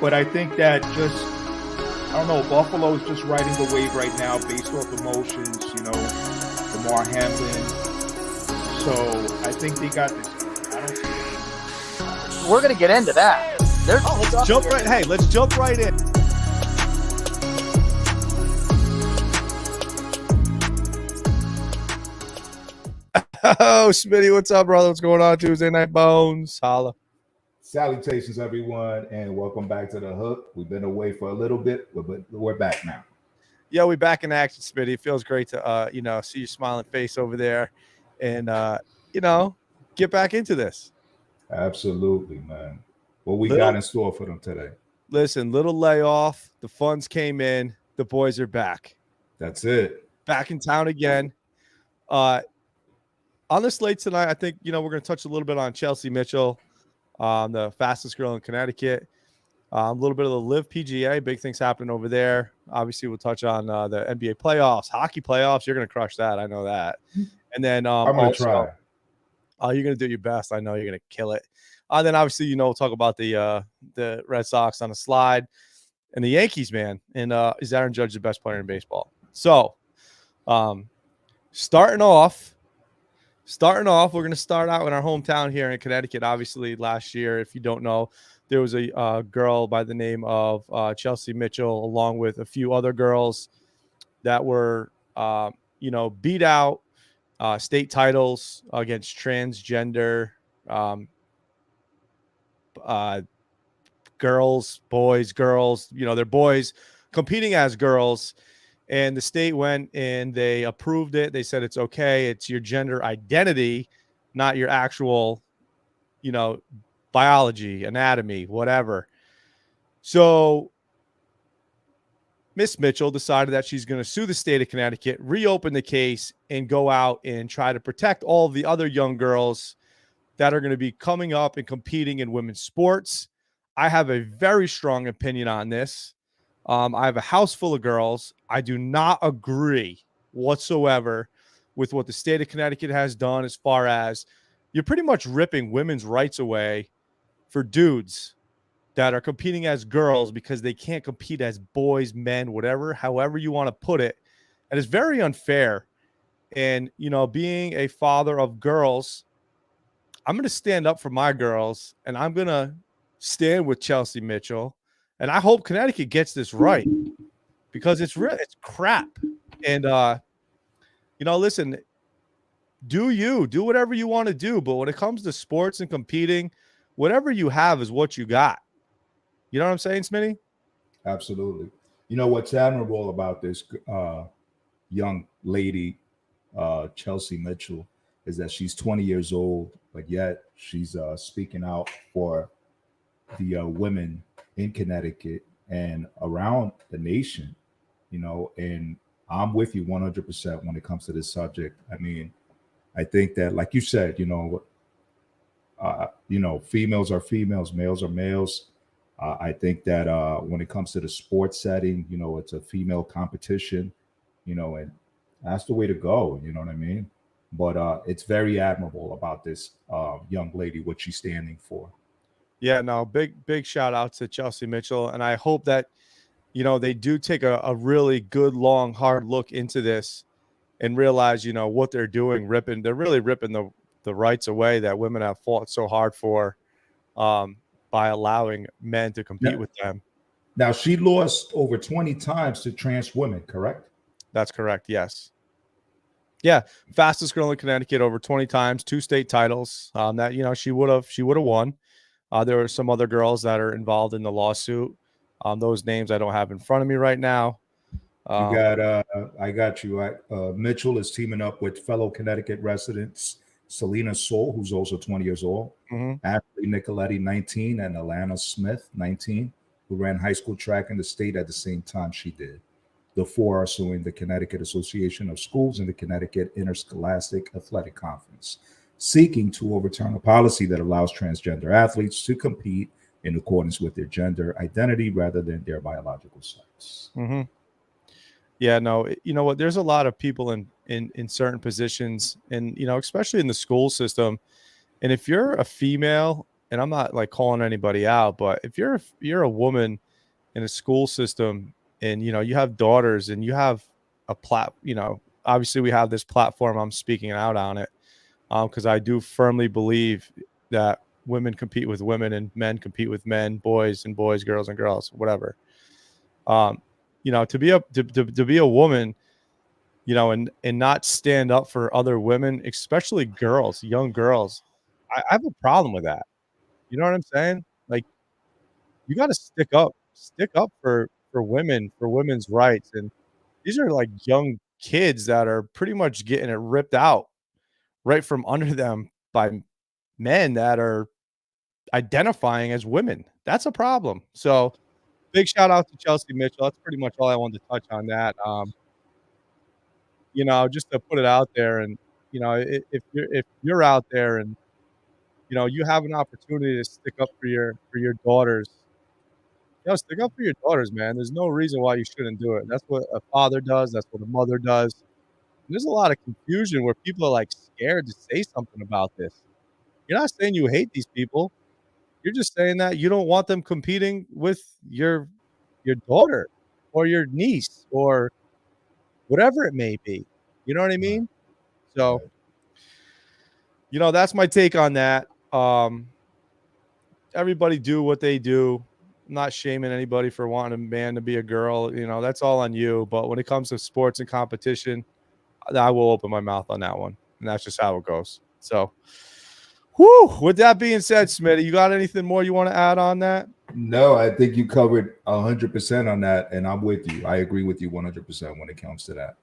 But I think that I don't know, Buffalo is just riding the wave right now based off emotions, Lamar Hamlin. So I think they got this. I don't see We're going to get into that. Let's jump right in. Oh, Smitty, what's up, brother? What's going on? Tuesday Night Bones. Holla. Salutations, everyone, and welcome back to The Hook. We've been away for a little bit, but we're back now. Yeah, we back in action, Smitty. It feels great to, see your smiling face over there and, get back into this. Absolutely, man. What we got in store for them today? Listen, little layoff. The funds came in. The boys are back. That's it. Back in town again. On the slate tonight, I think, we're going to touch a little bit on Chelsea Mitchell, the fastest girl in Connecticut. A little bit of the Live PGA, big things happening over there. Obviously, we'll touch on the NBA playoffs, hockey playoffs. You're going to crush that. I know that. And then I'm going to try. Oh, you're going to do your best. I know you're going to kill it. Then obviously, we'll talk about the Red Sox on the slide and the Yankees, man. And is Aaron Judge the best player in baseball? So, starting off, we're going to start out in our hometown here in Connecticut. Obviously, last year, if you don't know, there was a girl by the name of Chelsea Mitchell, along with a few other girls that were, beat out state titles against transgender girls, boys, they're boys competing as girls. And the state went and they approved it. They said it's okay. It's your gender identity, not your actual, biology, anatomy, whatever. So Miss Mitchell decided that she's going to sue the state of Connecticut, reopen the case, and go out and try to protect all of the other young girls that are going to be coming up and competing in women's sports. I have a very strong opinion on this. I have a house full of girls. I do not agree whatsoever with what the state of Connecticut has done as far as you're pretty much ripping women's rights away for dudes that are competing as girls because they can't compete as boys, men, whatever, however you want to put it. And it's very unfair. And, being a father of girls, I'm going to stand up for my girls, and I'm going to stand with Chelsea Mitchell. And I hope Connecticut gets this right because it's crap. And, listen, do whatever you want to do. But when it comes to sports and competing, whatever you have is what you got. You know what I'm saying, Smitty? Absolutely. What's admirable about this young lady, Chelsea Mitchell, is that she's 20 years old, but yet she's speaking out for the women in Connecticut and around the nation, and I'm with you 100% when it comes to this subject. I mean, I think that, like you said, females are females, males are males. I think that when it comes to the sports setting, it's a female competition, and that's the way to go. You know what I mean? But it's very admirable about this young lady, what she's standing for. Yeah, no, big shout out to Chelsea Mitchell. And I hope that, they do take a really good, long, hard look into this and realize, what they're doing, they're really ripping the rights away that women have fought so hard for by allowing men to compete with them. Now, she lost over 20 times to trans women, correct? That's correct, yes. Yeah, fastest girl in Connecticut over 20 times, 2 state titles. That, she would have won. There are some other girls that are involved in the lawsuit. Those names I don't have in front of me right now. I got you. Mitchell is teaming up with fellow Connecticut residents Selena Soul, who's also 20 years old, Ashley Nicoletti, 19, and Alana Smith, 19, who ran high school track in the state at the same time she did. The 4 are suing the Connecticut Association of Schools and the Connecticut Interscholastic Athletic Conference, seeking to overturn a policy that allows transgender athletes to compete in accordance with their gender identity rather than their biological sex. Mm-hmm. Yeah, no, you know what? There's a lot of people in certain positions, and especially in the school system. And if you're a female and I'm not like calling anybody out, but if you're a woman in a school system and you have daughters and you have obviously we have this platform, I'm speaking out on it because I do firmly believe that women compete with women and men compete with men, boys and boys, girls and girls, whatever. To be a woman, and not stand up for other women, especially girls, young girls. I have a problem with that. You know what I'm saying? Like, you got to stick up for women, for women's rights. And these are like young kids that are pretty much getting it ripped out right from under them by men that are identifying as women. That's a problem. So big shout out to Chelsea Mitchell. That's pretty much all I wanted to touch on that. Just to put it out there, and if you're out there and you have an opportunity to stick up for your daughters, stick up for your daughters, man. There's no reason why you shouldn't do it. That's what a father does. That's what a mother does. And there's a lot of confusion where people are like scared to say something about this. You're not saying you hate these people. You're just saying that you don't want them competing with your daughter or your niece or whatever it may be. You know what I mean? So, that's my take on that. Everybody do what they do. I'm not shaming anybody for wanting a man to be a girl. That's all on you. But when it comes to sports and competition, I will open my mouth on that one. And that's just how it goes. So, with that being said, Smitty, you got anything more you want to add on that? No, I think you covered 100% on that. And I'm with you. I agree with you 100% when it comes to that.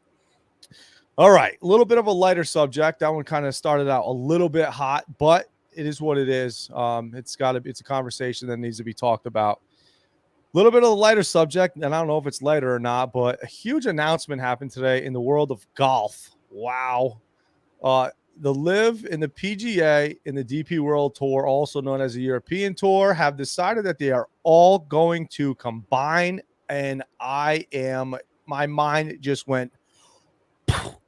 All right. A little bit of a lighter subject. That one kind of started out a little bit hot, but it is what it is. It's a conversation that needs to be talked about. A little bit of a lighter subject, and I don't know if it's lighter or not, but a huge announcement happened today in the world of golf. Wow. The LIV and the PGA and the DP World Tour, also known as the European Tour, have decided that they are all going to combine, and my mind just went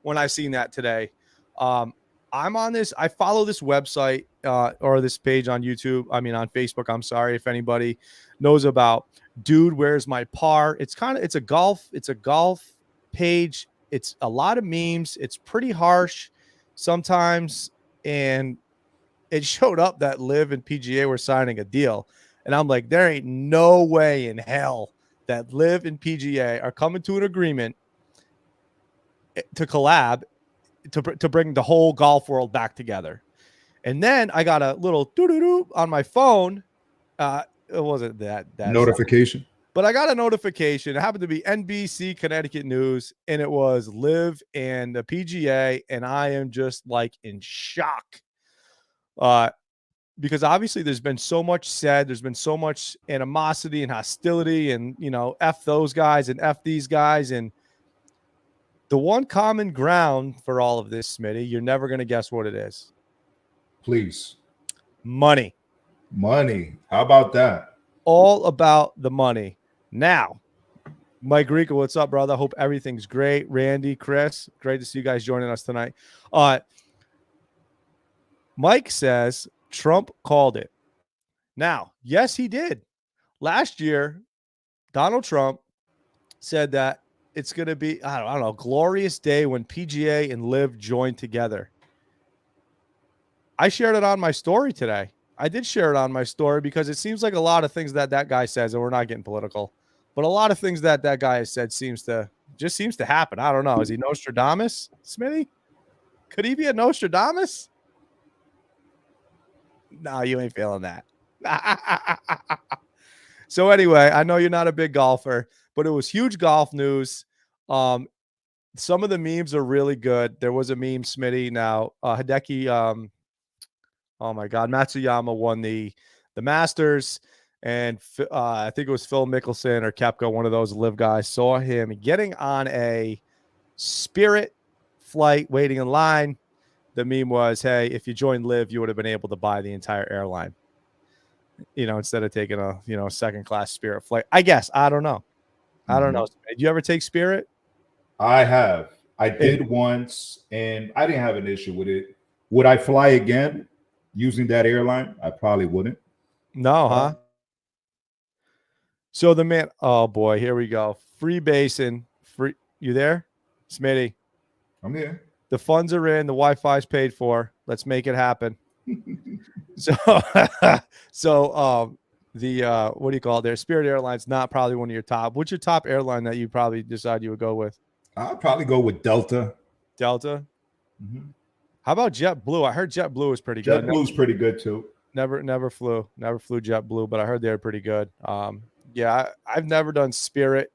when I seen that today. I'm on this. I follow this website or this page on YouTube. I mean, on Facebook. I'm sorry if anybody knows about Dude, Where's My Par? It's a golf page. It's a lot of memes. It's pretty harsh sometimes. And it showed up that LIV and PGA were signing a deal. And I'm like, there ain't no way in hell that LIV and PGA are coming to an agreement to collab to bring the whole golf world back together. And then I got a little doo-doo-doo on my phone. It wasn't that notification, but I got a notification. It happened to be NBC Connecticut News, and it was LIV and the PGA, and I am just like in shock. Because obviously there's been so much said, there's been so much animosity and hostility, and F those guys and F these guys. And the one common ground for all of this, Smitty, you're never going to guess what it is. Please. Money. How about that? All about the money. Now, Mike Rico, what's up, brother? Hope everything's great. Randy, Chris, great to see you guys joining us tonight. Mike says Trump called it. Now, yes, he did. Last year, Donald Trump said that it's going to be, I don't know, glorious day when PGA and LIV join together. I shared it on my story today. I did share it on my story because it seems like a lot of things that guy says, and we're not getting political, but a lot of things that guy has said seems to happen. I don't know. Is he Nostradamus, Smitty? Could he be a Nostradamus? No, you ain't feeling that. So anyway, I know you're not a big golfer, but it was huge golf news. Some of the memes are really good. There was a meme, Smitty. Now, Hideki, oh my God, Matsuyama won the Masters, and I think it was Phil Mickelson or Koepka, one of those LIV guys, saw him getting on a Spirit flight, waiting in line. The meme was, hey, if you joined LIV, you would have been able to buy the entire airline, instead of taking a second-class Spirit flight. I guess. I don't know. I don't know. Did you ever take Spirit? I have. I did once, and I didn't have an issue with it. Would I fly again using that airline? I probably wouldn't. No, huh? So the man, oh boy, here we go. Free basin. You there? Smitty. I'm here. The funds are in, the Wi-Fi's paid for. Let's make it happen. So the what do you call it there? Spirit Airlines, not probably one of your top. What's your top airline that you probably decide you would go with? I'll probably go with Delta. Delta? Mm-hmm. How about JetBlue? I heard JetBlue is pretty good. JetBlue's pretty good too. Never flew JetBlue, but I heard they're pretty good. Yeah, I've never done Spirit.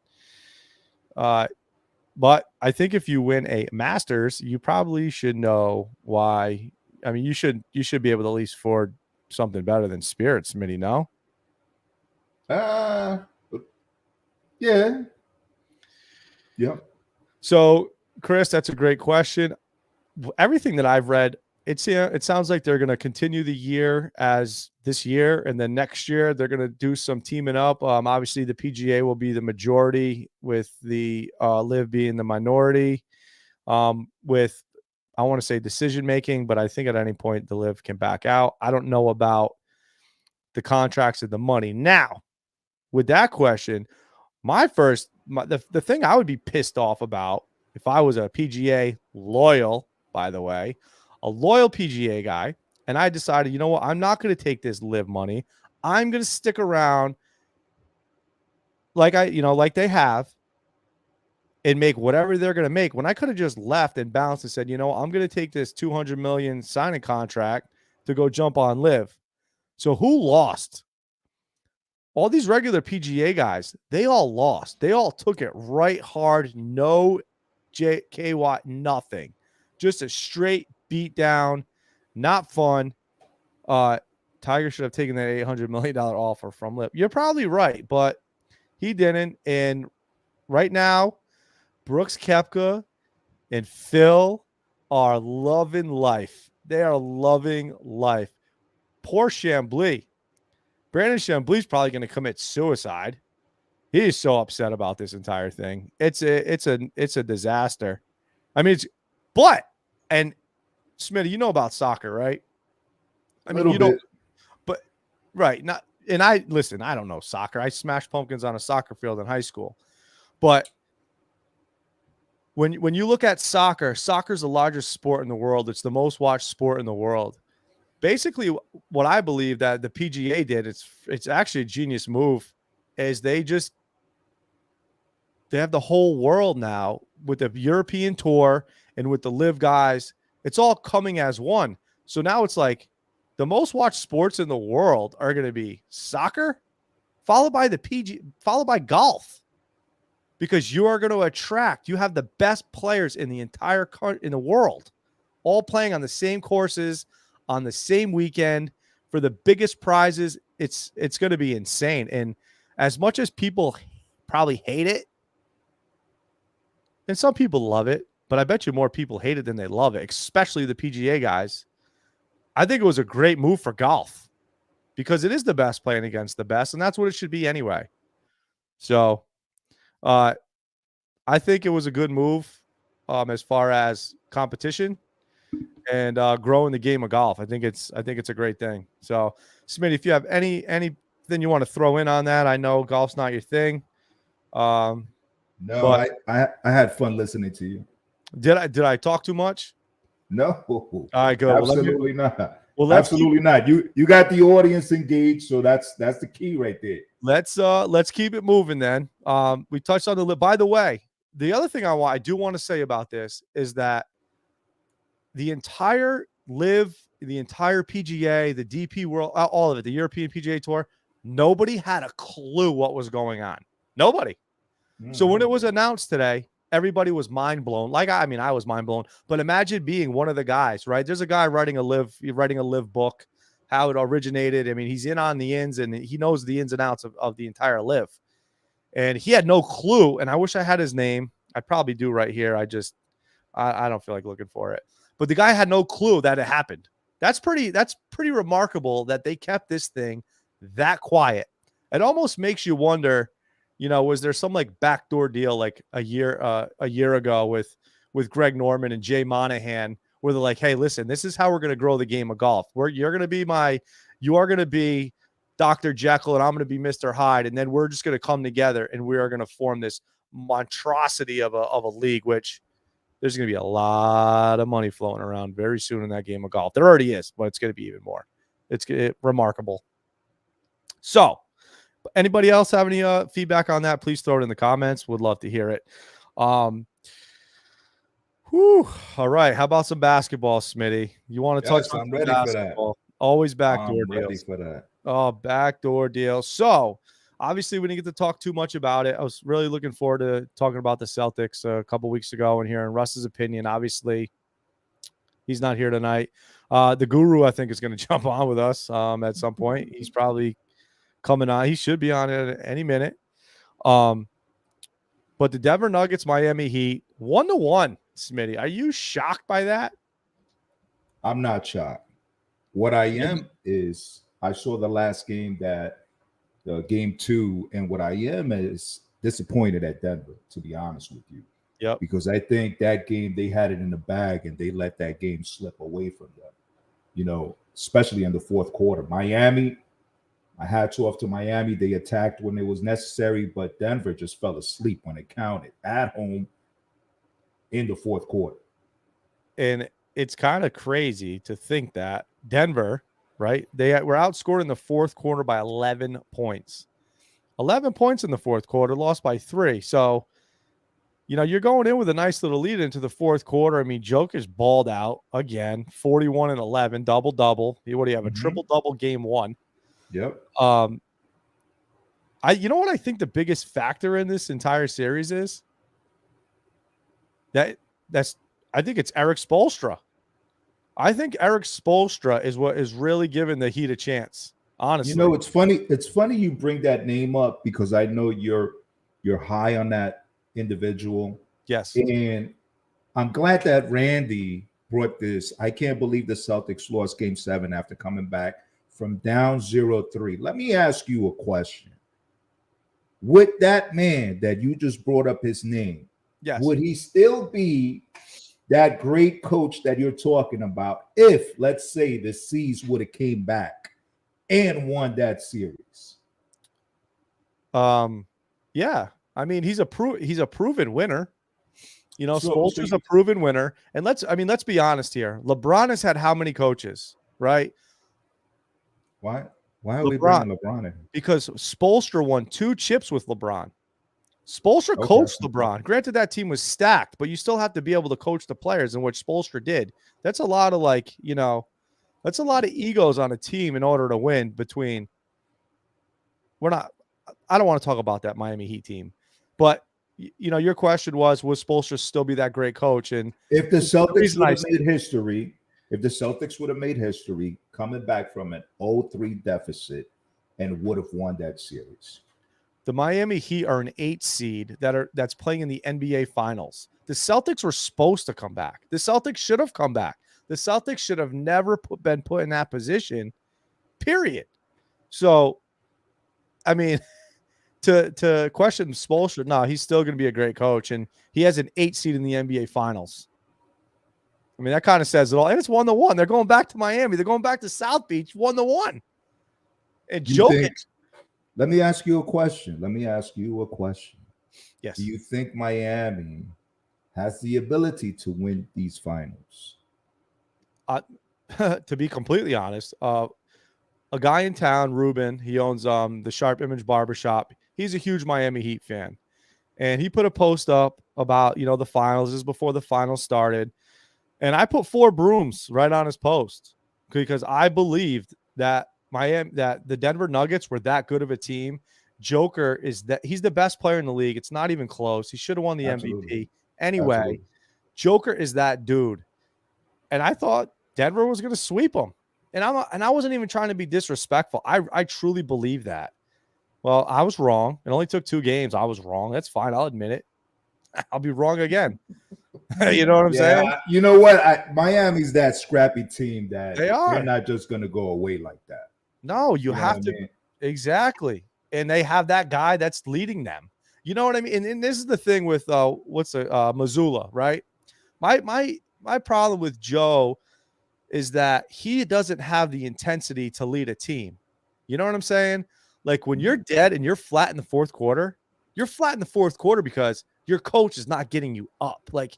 But I think if you win a Masters, you probably should know why. I mean, you should be able to at least afford something better than Spirit, Smitty, no? Yeah. Yep. So, Chris, that's a great question. Everything that I've read, it sounds like they're going to continue the year as this year, and then next year they're going to do some teaming up. Obviously, the PGA will be the majority, with the LIV being the minority. With, I want to say, decision making, but I think at any point the LIV can back out. I don't know about the contracts and the money. Now, with that question, the thing I would be pissed off about if I was a PGA loyal, by the way, a loyal PGA guy, and I decided, you know what, I'm not going to take this LIV money. I'm going to stick around like they have, and make whatever they're going to make, when I could have just left and bounced and said, you know, I'm going to take this $200 million signing contract to go jump on LIV. So who lost? All these regular PGA guys, they all lost. They all took it right hard. No KY, nothing. Just a straight beat down. Not fun. Tiger should have taken that $800 million offer from LIV. You're probably right, but he didn't. And right now, Brooks Koepka and Phil are loving life. They are loving life. Poor Chambly. Brandon Chambly's probably going to commit suicide. He is so upset about this entire thing. It's a disaster. I mean, and Smitty, you know about soccer, right? I mean, you don't, but right. Not, and I don't know soccer. I smashed pumpkins on a soccer field in high school. But when you look at soccer's the largest sport in the world. It's the most watched sport in the world. Basically, what I believe that the PGA did, it's actually a genius move, is they have the whole world now with the European tour and with the LIV guys. It's all coming as one. So now it's like the most watched sports in the world are going to be soccer, followed by golf, because you are going to you have the best players in the entire in the world, all playing on the same courses on the same weekend for the biggest prizes. It's going to be insane. And as much as people probably hate it, and some people love it, but I bet you more people hate it than they love it, especially the PGA guys. I think it was a great move for golf, because it is the best playing against the best, and that's what it should be anyway. So I think it was a good move as far as competition and growing the game of golf. I think it's a great thing. So, Smitty, if you have anything you want to throw in on that, I know golf's not your thing. No, but I had fun listening to you. Did I talk too much? No. All right, good. Absolutely not. Well, absolutely not. You got the audience engaged, so that's the key right there. Let's keep it moving then. We touched on the. By the way, the other thing I do want to say about this is that the entire LIV, the entire PGA, the DP World, all of it, the European PGA Tour, nobody had a clue what was going on. Nobody. Mm-hmm. So when it was announced today, everybody was mind blown. I was mind blown. But imagine being one of the guys, right? There's a guy writing a LIV book, how it originated. I mean, he's in on the ins, and he knows the ins and outs of the entire LIV. And he had no clue. And I wish I had his name. I probably do right here. I don't feel like looking for it. But the guy had no clue that it happened. That's pretty remarkable that they kept this thing that quiet. It almost makes you wonder, was there some like backdoor deal like a year ago with Greg Norman and Jay Monahan, where they're like, hey, listen, this is how we're going to grow the game of golf. You are going to be Dr. Jekyll and I'm going to be Mr. Hyde. And then we're just going to come together and we are going to form this monstrosity of a league, which there's going to be a lot of money flowing around very soon in that game of golf. There already is, but it's going to be even more. It's remarkable. So anybody else have any feedback on that? Please throw it in the comments. Would love to hear it. All right. How about some basketball, Smitty? You want to touch on I'm ready basketball? for that. Always backdoor deals. Ready for that. Oh, backdoor deal. So obviously we didn't get to talk too much about it. I was really looking forward to talking about the Celtics a couple weeks ago and hearing Russ's opinion. Obviously, he's not here tonight. The Guru, I think, is going to jump on with us at some point. He's probably coming on. He should be on it any minute. But the Denver Nuggets, Miami Heat, 1-1, Smitty. Are you shocked by that? I'm not shocked. What I am is I saw the last game game 2, and what I am is disappointed at Denver, to be honest with you. Yep. Because I think that game, they had it in the bag and they let that game slip away from them, especially in the fourth quarter. Miami, my hats off to Miami. They attacked when it was necessary, but Denver just fell asleep when it counted at home in the fourth quarter. And it's kind of crazy to think that Denver, right? They were outscored in the fourth quarter by 11 points. 11 points in the fourth quarter, lost by 3. So, you're going in with a nice little lead into the fourth quarter. I mean, Joker's balled out again, 41 and 11, double-double. What do you have? A triple-double game 1. Yep. You know what I think the biggest factor in this entire series is? I think it's Eric Spoelstra. I think Eric Spoelstra is what is really giving the Heat a chance. Honestly, it's funny. It's funny you bring that name up because I know you're high on that individual. Yes. And I'm glad that Randy brought this. I can't believe the Celtics lost game 7 after coming back from down 0-3. Let me ask you a question. Would that man that you just brought up his name, yes, would he still be that great coach that you're talking about if, let's say, the C's would have came back and won that series? Yeah. I mean, he's a proven winner. Spoelstra's a proven winner. And let's be honest here. LeBron has had how many coaches, right? Why are we bringing LeBron in? Because Spoelstra won 2 chips with LeBron. Spoelstra coached LeBron. Granted, that team was stacked, but you still have to be able to coach the players, in which Spoelstra did. That's a lot of that's a lot of egos on a team in order to win. I don't want to talk about that Miami Heat team, but your question was Spoelstra still be that great coach? And if the Celtics would have made history, coming back from an 0-3 deficit and would have won that series. The Miami Heat are an 8 seed that's playing in the NBA Finals. The Celtics were supposed to come back. The Celtics should have come back. The Celtics should have never been put in that position, period. So, I mean, to question Spoelstra, no, he's still going to be a great coach, and he has an 8 seed in the NBA Finals. I mean, that kind of says it all. And it's 1-1. They're going back to Miami. They're going back to South Beach, 1-1. And Jokic. Let me ask you a question. Yes. Do you think Miami has the ability to win these finals? To be completely honest, a guy in town, Ruben, he owns the Sharp Image Barbershop. He's a huge Miami Heat fan. And he put a post up about, the finals. This is before the finals started. And I put 4 brooms right on his post because I believed that the Denver Nuggets were that good of a team. Joker he's the best player in the league. It's not even close. He should have won the MVP. Anyway, Joker is that dude. And I thought Denver was going to sweep him. And I wasn't even trying to be disrespectful. I truly believe that. Well, I was wrong. It only took 2 games. I was wrong. That's fine. I'll admit it. I'll be wrong again. You know what I'm saying? You know what? Miami's that scrappy team that they're not just going to go away like that. No, you have to. Mean? Exactly. And they have that guy that's leading them. You know what I mean? And this is the thing with Mazzulla, right? My problem with Joe is that he doesn't have the intensity to lead a team. You know what I'm saying? Like when you're dead and you're flat in the fourth quarter, you're flat in the fourth quarter because your coach is not getting you up. Like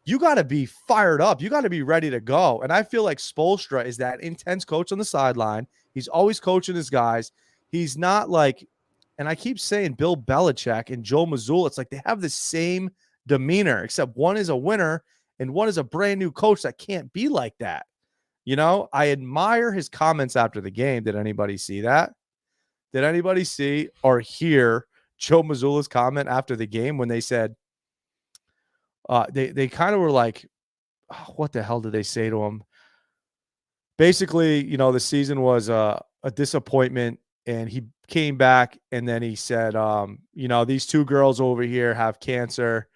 you got to be fired up. You got to be ready to go. And I feel like Spoelstra is that intense coach on the sideline. He's always coaching his guys. He's not like, and I keep saying Bill Belichick and Joe Mazzulla, it's like they have the same demeanor, except one is a winner and one is a brand new coach that can't be like that. You know, I admire his comments after the game. Did anybody see that? Did anybody see or hear Joe Mazzulla's comment after the game when they said, they kind of were like, oh, what the hell did they say to him? Basically, you know, the season was a disappointment, and he came back and then he said, you know, these two girls over here have cancer,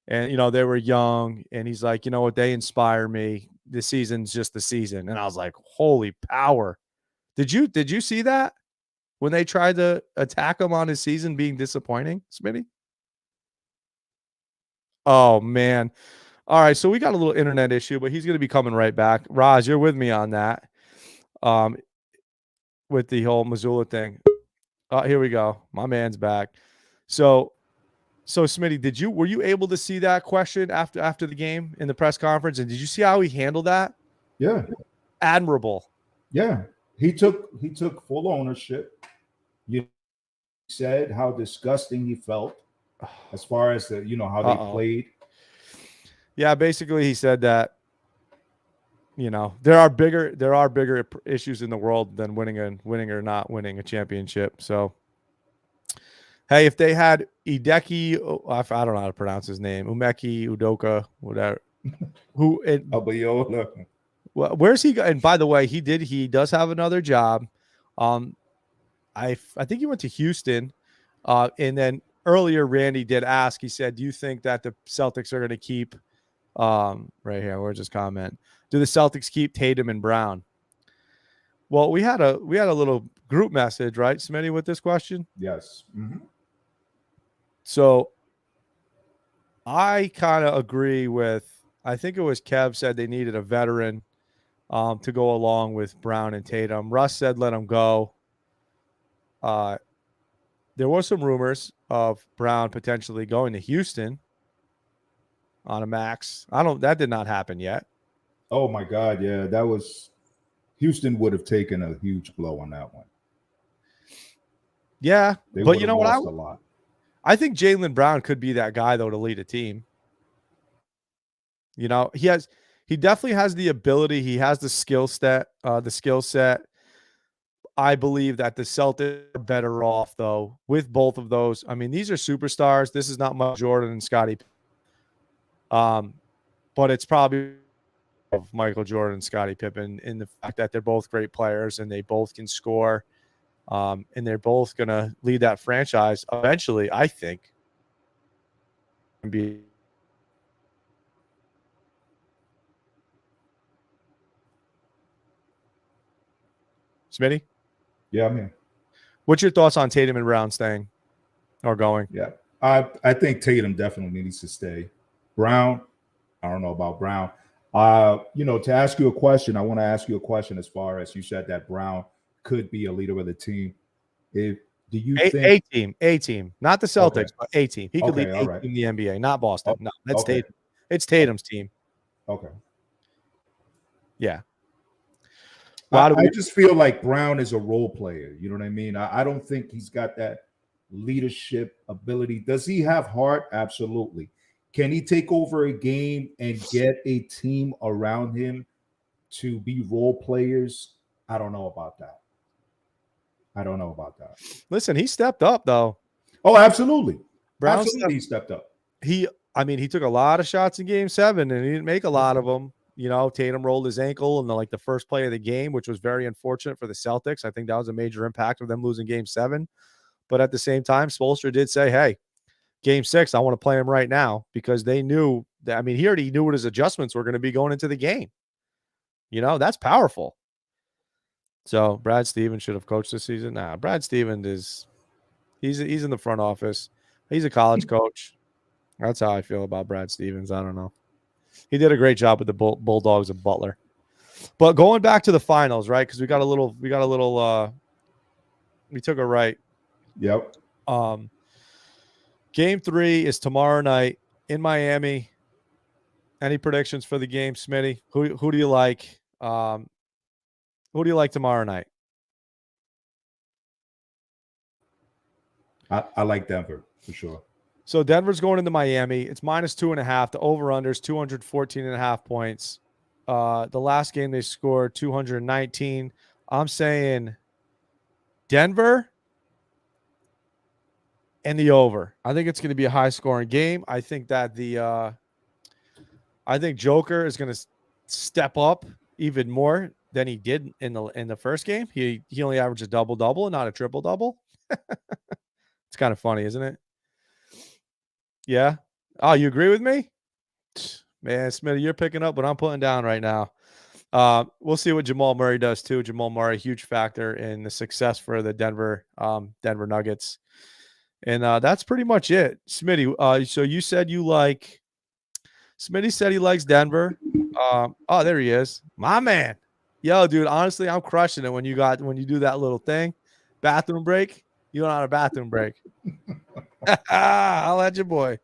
and you know they were young, and he's like, you know what, they inspire me. The season's just the season, and I was like, holy power! Did you see that when they tried to attack him on his season being disappointing, Smitty? Oh man. All right, so we got a little internet issue, but he's going to be coming right back. Raj, you're with me on that. With the whole Missoula thing. Here we go. My man's back. So Smitty, were you able to see that question after the game in the press conference? And did you see how he handled that? Yeah. Admirable. Yeah. He took full ownership. You said how disgusting he felt as far as the, you know, how they played. Yeah, basically he said that, you know, there are bigger issues in the world than winning or not winning a championship. So, hey, if they had Hideki, I don't know how to pronounce his name, Umeki Udoka, whatever, where's he? And by the way, he does have another job. I think he went to Houston, and then earlier Randy did ask. He said, "Do you think that the Celtics are going to keep?" Right here, where's his comment? Do the Celtics keep Tatum and Brown? Well, we had a little group message, right, Smitty, with this question? Yes. Mm-hmm. So I kind of agree with, I think it was Kev said they needed a veteran to go along with Brown and Tatum. Russ said let them go. There were some rumors of Brown potentially going to Houston on a max. That did not happen yet. Oh my God. Yeah. That was, Houston would have taken a huge blow on that one. Yeah. But you know what? A lot. I think Jaylen Brown could be that guy though to lead a team. You know, he definitely has the ability. He has the skill set. I believe that the Celtics are better off though with both of those. I mean, these are superstars. This is not Michael Jordan and Scottie. But it's probably of Michael Jordan and Scottie Pippen in the fact that they're both great players and they both can score. And they're both going to lead that franchise eventually, I think. Smitty? Yeah, I'm here. What's your thoughts on Tatum and Brown staying or going? Yeah, I think Tatum definitely needs to stay. Brown, I don't know about Brown. You know, to ask you a question, I want to ask you a question as far as you said that Brown could be a leader of the team. Do you think a team, not the Celtics, but a team. He could lead a team in the NBA, not Boston. No, that's Tatum. It's Tatum's team. Okay. Yeah. I just feel like Brown is a role player. You know what I mean? I don't think he's got that leadership ability. Does he have heart? Absolutely. Can he take over a game and get a team around him to be role players? I don't know about that. Listen, he stepped up though. Oh, absolutely. Brown he stepped up. He took a lot of shots in game 7 and he didn't make a lot of them. You know, Tatum rolled his ankle in the first play of the game, which was very unfortunate for the Celtics. I think that was a major impact of them losing game 7. But at the same time, Spoelstra did say, hey, game 6, I want to play him right now, because they knew that, he already knew what his adjustments were going to be going into the game. You know, that's powerful. So Brad Stevens should have coached this season. Nah, Brad Stevens he's in the front office. He's a college coach. That's how I feel about Brad Stevens. I don't know. He did a great job with the Bulldogs of Butler. But going back to the finals, right? Because we got a little We took a right. Yep. Game 3 is tomorrow night in Miami. Any predictions for the game, Smitty? Who do you like? Who do you like tomorrow night? I like Denver for sure. So Denver's going into Miami. It's -2.5. The over-under is 214.5 points. The last game they scored 219. I'm saying Denver and the over. I think it's going to be a high-scoring game. I think that I think Joker is going to step up even more than he did in the first game. He only averaged a double-double and not a triple-double. It's kind of funny, isn't it? Yeah. Oh, you agree with me? Man, Smitty, you're picking up what I'm putting down right now. We'll see what Jamal Murray does too. Jamal Murray, huge factor in the success for the Denver Nuggets. And that's pretty much it. Smitty, so you said you like Smitty said he likes Denver. Oh, there he is. My man. Yo, dude, honestly, I'm crushing it when you do that little thing. Bathroom break. You went on a bathroom break. I'll let you, boy.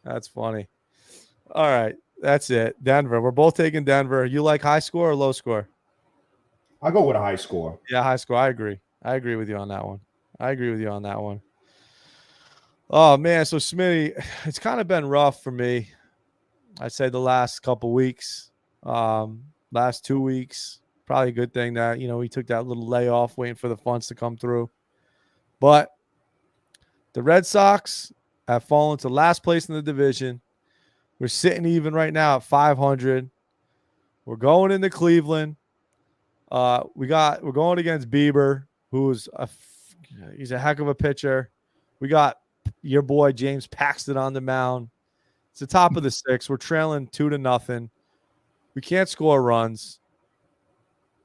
That's funny. All right. That's it. Denver. We're both taking Denver. You like high score or low score? I go with a high score. Yeah, high score. I agree. I agree with you on that one. Oh, man. So, Smitty, it's kind of been rough for me. I'd say the last couple weeks, last 2 weeks. Probably a good thing that, we took that little layoff waiting for the funds to come through. But the Red Sox have fallen to last place in the division. We're sitting even right now at 500. We're going into Cleveland. We're going against Bieber, who's he's a heck of a pitcher. We got your boy James Paxton on the mound. It's the top of the 6th. We're trailing 2-0. We can't score runs.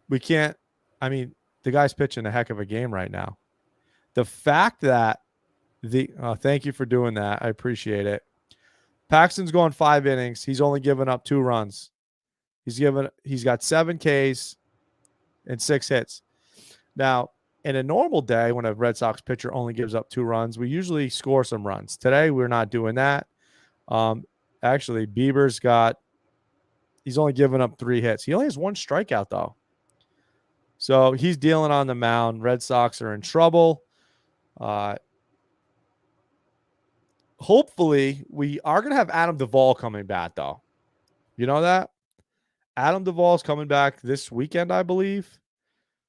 We can't. I mean, the guy's pitching a heck of a game right now. The fact that thank you for doing that. I appreciate it. Paxton's going 5 innings. He's only given up 2 runs. He's got 7 Ks and 6 hits. Now, in a normal day, when a Red Sox pitcher only gives up 2 runs, we usually score some runs. Today, we're not doing that. Actually, he's only given up 3 hits. He only has 1 strikeout, though. So he's dealing on the mound. Red Sox are in trouble. Hopefully, we are going to have Adam Duvall coming back, though. You know that? Adam Duvall's coming back this weekend, I believe.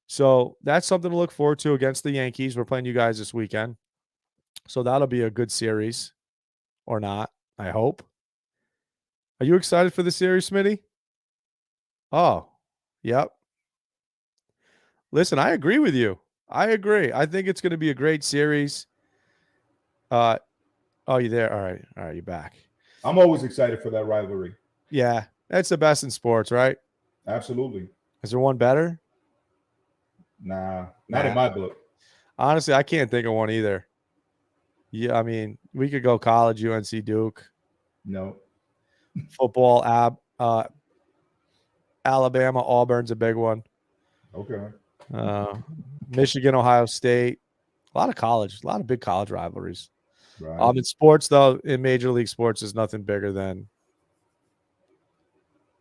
So that's something to look forward to against the Yankees. We're playing you guys this weekend. So that'll be a good series. Or not, I hope. Are you excited for the series, Smitty? Oh, yep. Listen, I agree with you. I agree. I think it's going to be a great series. Oh, you there? All right. You're back. I'm always excited for that rivalry. Yeah, that's the best in sports, right? Absolutely. Is there one better? Nah, not in my book. Honestly, I can't think of one either. Yeah, I mean, we could go college, UNC Duke. No. Football, Alabama, Auburn's a big one. Okay. Michigan, Ohio State. A lot of big college rivalries. Right. In sports, though, in Major League Sports, there's nothing bigger than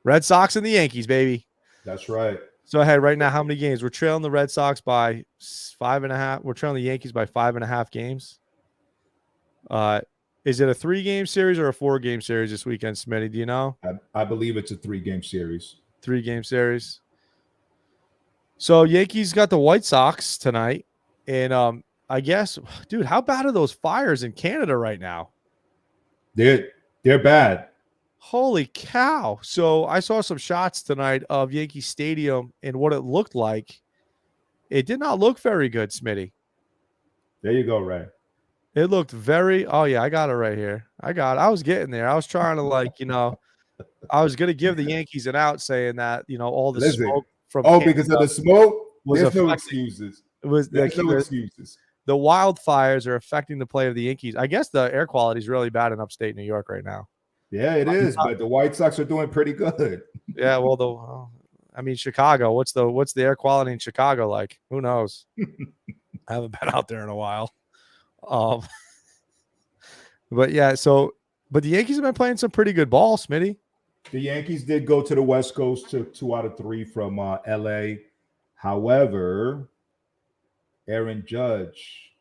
Red Sox and the Yankees, baby. That's right. So, hey, right now, how many games? We're trailing the Red Sox by 5.5. We're trailing the Yankees by 5.5 games. Is it a 3-game series or a 4-game series this weekend, Smitty? Do you know? I believe it's a 3-game series. 3-game series. So Yankees got the White Sox tonight. And I guess, dude, how bad are those fires in Canada right now? They're bad. Holy cow. So I saw some shots tonight of Yankee Stadium and what it looked like. It did not look very good, Smitty. There you go, Ray. It looked very – oh, yeah, I got it right here. I was getting there. I was trying to, I was going to give the Yankees an out saying that, all the smoke from Canada because of the smoke? There's no excuses. There's no excuses. The wildfires are affecting the play of the Yankees. I guess the air quality is really bad in upstate New York right now. Yeah, it is, but the White Sox are doing pretty good. Yeah, well, I mean, Chicago. What's the air quality in Chicago like? Who knows? I haven't been out there in a while. But yeah, but the Yankees have been playing some pretty good ball, Smitty. The Yankees did go to the West Coast, took 2 out of 3 from LA. However, Aaron Judge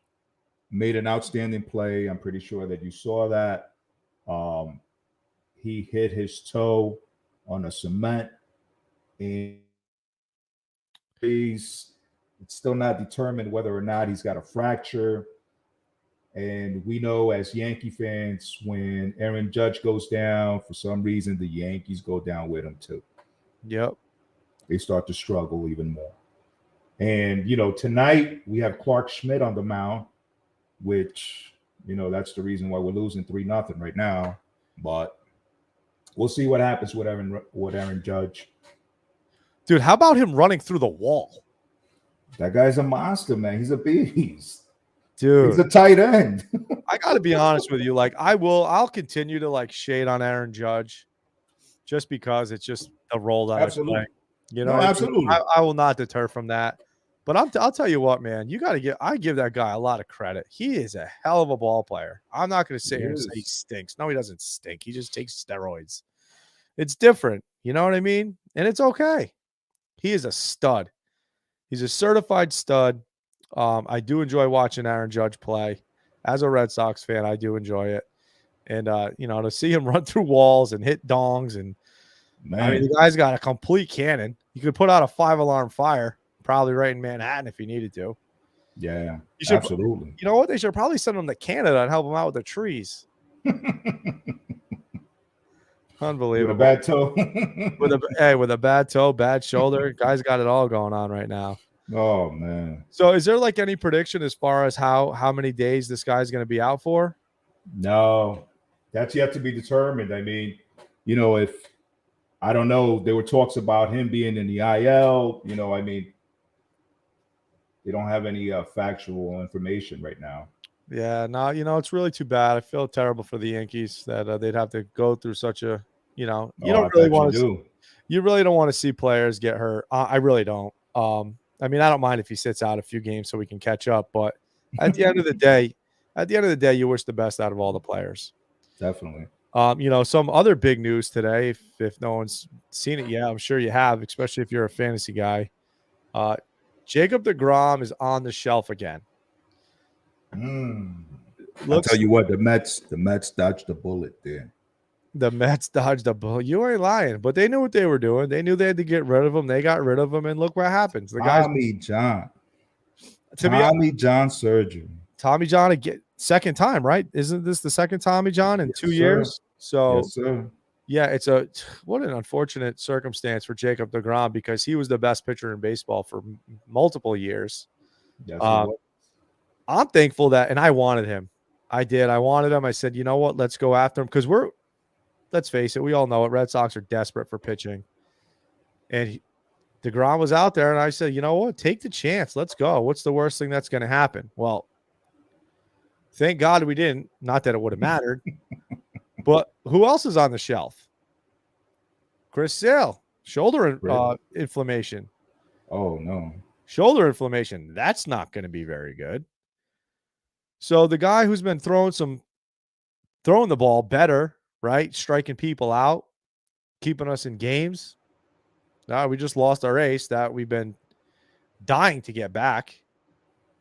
made an outstanding play. I'm pretty sure that you saw that. He hit his toe on a cement, and it's still not determined whether or not he's got a fracture. And we know as Yankee fans, when Aaron Judge goes down, for some reason, the Yankees go down with him too. Yep. They start to struggle even more. And, tonight we have Clark Schmidt on the mound, which, that's the reason why we're losing 3-0 right now. But we'll see what happens with Aaron Judge. Dude, how about him running through the wall? That guy's a monster, man. He's a beast. Dude, he's a tight end. I got to be honest with you. Like, I'll continue to like shade on Aaron Judge just because it's just a role that Absolutely. I play. Absolutely. I will not deter from that. But I'll tell you what, man, I give that guy a lot of credit. He is a hell of a ball player. I'm not going to sit here and say he stinks. No, he doesn't stink. He just takes steroids. It's different. You know what I mean? And it's okay. He is a stud. He's a certified stud. I do enjoy watching Aaron Judge play. As a Red Sox fan, I do enjoy it. And, to see him run through walls and hit dongs. And man. I mean, the guy's got a complete cannon. You could put out a 5-alarm fire, probably right in Manhattan if he needed to. Yeah, absolutely. You know what? They should probably send him to Canada and help him out with the trees. Unbelievable. With a bad toe. with a bad toe, bad shoulder. Guy's got it all going on right now. Oh, man. So is there like any prediction as far as how many days this guy's going to be out for? No, that's yet to be determined. I mean, if I don't know, there were talks about him being in the IL. I mean, they don't have any factual information right now. Yeah, no, it's really too bad. I feel terrible for the Yankees that they'd have to go through such a, you don't really want to. You really don't want to see players get hurt. I really don't. I mean, I don't mind if he sits out a few games so we can catch up, but at the end of the day, you wish the best out of all the players. Definitely. Some other big news today, if no one's seen it yet, I'm sure you have, especially if you're a fantasy guy. Jacob deGrom is on the shelf again. I'll tell you what, the Mets dodged the bullet there. The Mets dodged the bullet. You ain't lying, but they knew what they were doing. They knew they had to get rid of him. They got rid of him, and look what happens. The guys, Tommy John surgery. Tommy John again, second time, right? Isn't this the second Tommy John in 2 years? So, yes, sir. Yeah, what an unfortunate circumstance for Jacob deGrom because he was the best pitcher in baseball for multiple years. Yes, I'm thankful that, and I wanted him. I did. I wanted him. I said, you know what? Let's go after him because let's face it, we all know it. Red Sox are desperate for pitching. And deGrom was out there, and I said, you know what? Take the chance. Let's go. What's the worst thing that's going to happen? Well, thank God we didn't. Not that it would have mattered. But who else is on the shelf? Chris Sale, shoulder inflammation. Oh, no. Shoulder inflammation. That's not going to be very good. So the guy who's been throwing the ball better, right? Striking people out, keeping us in games. Now we just lost our ace that we've been dying to get back,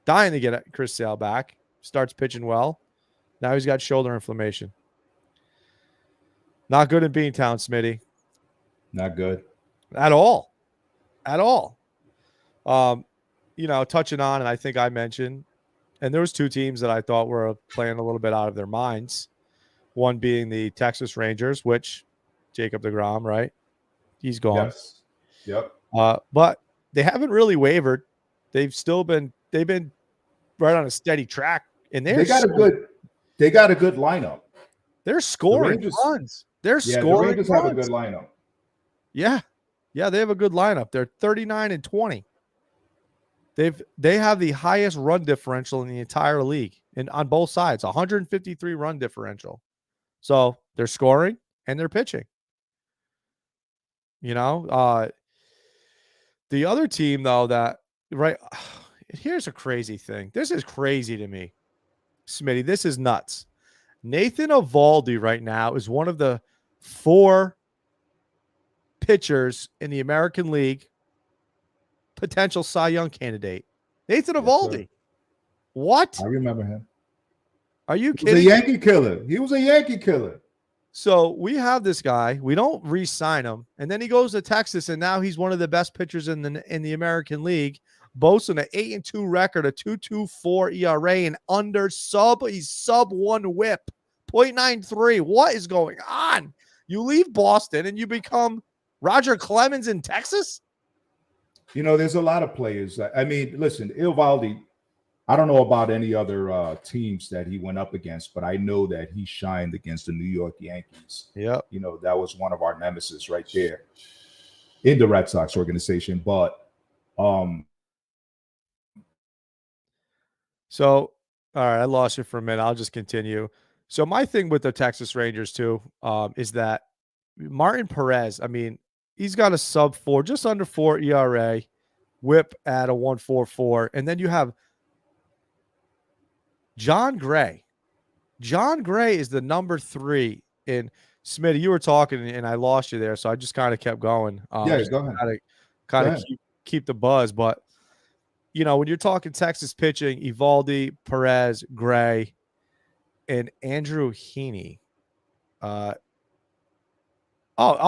dying to get Chris Sale back. Starts pitching well. Now he's got shoulder inflammation. Not good in Beantown, Smitty. Not good. At all. At all. Touching on, and I think I mentioned, and there was 2 teams that I thought were playing a little bit out of their minds. One being the Texas Rangers, which Jacob deGrom, right? He's gone. Yes. Yep. But they haven't really wavered. They've been right on a steady track. And they got a good lineup. They're scoring runs. They're scoring. The Rangers have a good lineup. Yeah. Yeah, they have a good lineup. They're 39-20. They have the highest run differential in the entire league and on both sides, 153 run differential. So they're scoring and they're pitching. The other team, though, that right here's a crazy thing. This is crazy to me, Smitty. This is nuts. Nathan Eovaldi right now is one of the 4 pitchers in the American League, potential Cy Young candidate. Nathan Yes, sir. Eovaldi. What? I remember him. Are you He was a kidding? Yankee killer. He was a Yankee killer. So we have this guy. We don't re-sign him, and then he goes to Texas, and now he's one of the best pitchers in the American League, boasting an 8-2 record, a 2.24 ERA, and he's sub 1 WHIP, 0.93. What is going on? You leave Boston and you become Roger Clemens in Texas? You know, there's a lot of players. I mean, listen, Eovaldi, I don't know about any other teams that he went up against, but I know that he shined against the New York Yankees. Yeah. You know, that was one of our nemesis right there in the Red Sox organization. But so, all right, I lost you for a minute. I'll just continue. So my thing with the Texas Rangers too is that Martin Perez, I mean, he's got a sub 4, just under 4 ERA, WHIP at a 1.44, and then you have John Gray. John Gray is the number 3 in Smitty. You were talking and I lost you there, so I just kind of kept going. yeah, go ahead. Kind of keep the buzz, but you know, when you're talking Texas pitching, Eovaldi, Perez, Gray, and Andrew Heaney. Oh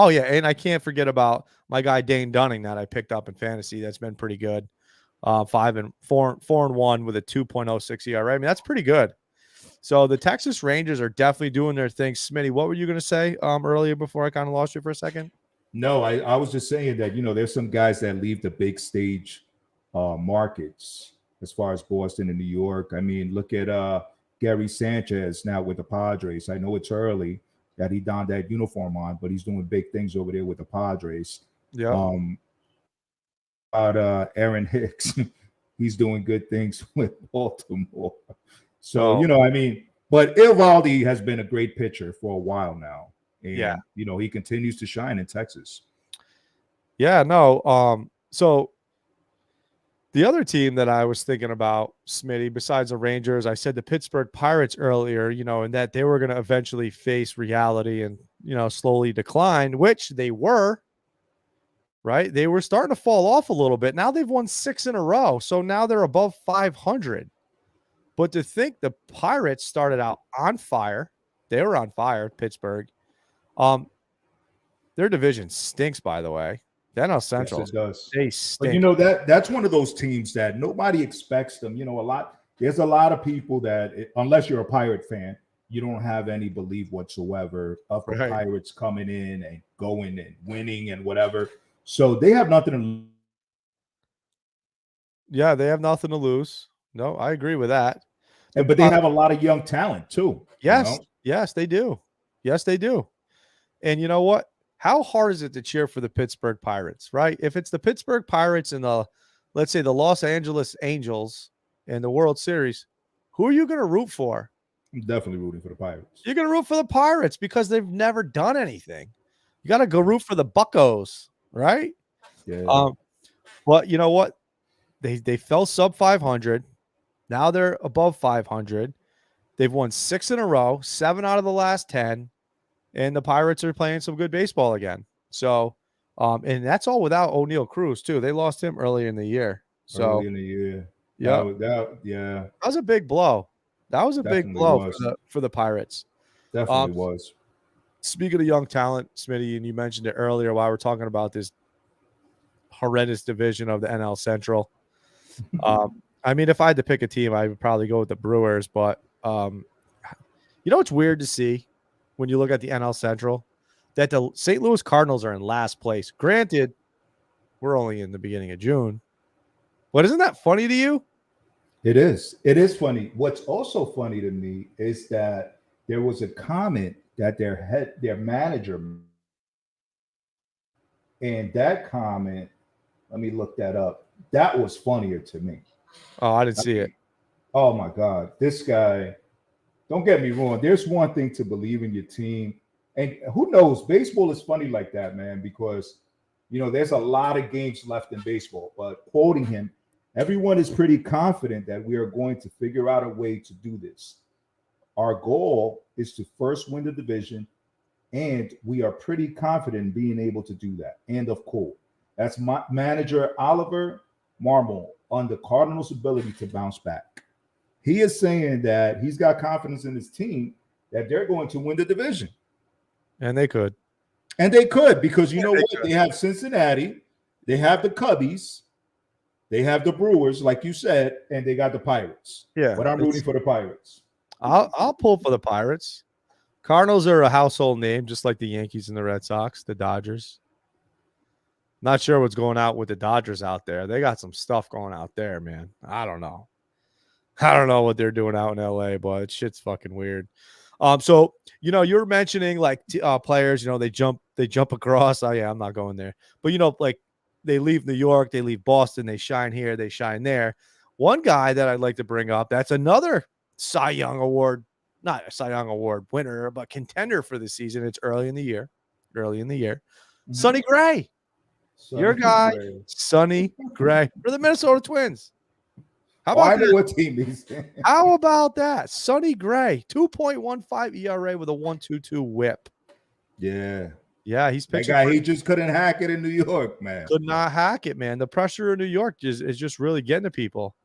yeah, and I can't forget about my guy Dane Dunning that I picked up in fantasy. That's been pretty good. 4-1 with a 2.06 ERA. I mean, that's pretty good. So the Texas Rangers are definitely doing their thing. Smitty, what were you going to say earlier before I kind of lost you for a second? No, I was just saying that, you know, there's some guys that leave the big stage markets as far as Boston and New York. I mean, look at Gary Sanchez now with the Padres. I know it's early that he donned that uniform on, but he's doing big things over there with the Padres. Yeah. Aaron Hicks, he's doing good things with Baltimore. So, you know, I mean, but Eovaldi has been a great pitcher for a while now. And, you know, he continues to shine in Texas. Yeah, no. So the other team that I was thinking about, Smitty, besides the Rangers, I said the Pittsburgh Pirates earlier, you know, and that they were going to eventually face reality and, you know, slowly decline, which they were, right? They were starting to fall off a little bit. Now they've won 6 in a row. So now they're above 500. But to think the Pirates started out on fire, they were on fire, Pittsburgh. Their division stinks, by the way. The NL Central, yes, it does. They stink. But you know that's one of those teams that nobody expects them. You know, there's a lot of people that, unless you're a Pirate fan, you don't have any belief whatsoever of the Pirates coming in and going and winning and whatever. So they have nothing to lose. Yeah, they have nothing to lose. No, I agree with that. But they have a lot of young talent too. Yes, you know? Yes, they do. Yes, they do. And you know what? How hard is it to cheer for the Pittsburgh Pirates, right? If it's the Pittsburgh Pirates and let's say the Los Angeles Angels in the World Series, who are you going to root for? I'm definitely rooting for the Pirates. You're going to root for the Pirates because they've never done anything. You got to go root for the Buccos, right? Yeah. But you know what? They fell sub 500. Now they're above 500. They've won 6 in a row, 7 out of the last 10. And the Pirates are playing some good baseball again. So, and that's all without O'Neal Cruz too. They lost him early in the year. So early in the year, yeah, that was a big blow. That was a big blow for the Pirates. Definitely was. Speaking of young talent, Smitty, and you mentioned it earlier while we're talking about this horrendous division of the NL Central. I mean, if I had to pick a team, I would probably go with the Brewers. But you know, it's weird to see when you look at the NL Central that the St. Louis Cardinals are in last place. Granted, we're only in the beginning of June. But isn't that funny to you? It is. It is funny. What's also funny to me is that there was a comment that their manager, and that comment, let me look that up. That was funnier to me. Oh, I didn't see it. Oh my God. This guy, don't get me wrong. There's one thing to believe in your team. And who knows? Baseball is funny like that, man, because there's a lot of games left in baseball, but quoting him, everyone is pretty confident that we are going to figure out a way to do this. Our goal is to first win the division, and we are pretty confident in being able to do that. End of quote. That's my manager Oliver Marmol on the Cardinals' ability to bounce back. He is saying that he's got confidence in his team that they're going to win the division. And they could. And they could, because you know what? They have Cincinnati, they have the Cubbies, they have the Brewers, like you said, and they got the Pirates. Yeah. But I'm rooting for the Pirates. I'll pull for the Pirates. Cardinals are a household name, just like the Yankees and the Red Sox, the Dodgers. Not sure what's going out with the Dodgers out there. They got some stuff going out there, man. I don't know. I don't know what they're doing out in LA, but shit's fucking weird. So you're mentioning like players, they jump across. Oh yeah, I'm not going there. But like they leave New York, they leave Boston, they shine here, they shine there. One guy that I'd like to bring up, that's another Cy Young Award, not a Cy Young Award winner, but contender for the season. It's early in the year. Mm-hmm. Sonny Gray. Your guy, Sonny Gray, for the Minnesota Twins. How about I know what team he's in. How about that? Sonny Gray, 2.15 ERA with a 1.22 whip. Yeah. Yeah, he's pitching. That guy, he just couldn't hack it in New York, man. Could not hack it, man. The pressure in New York is just really getting to people.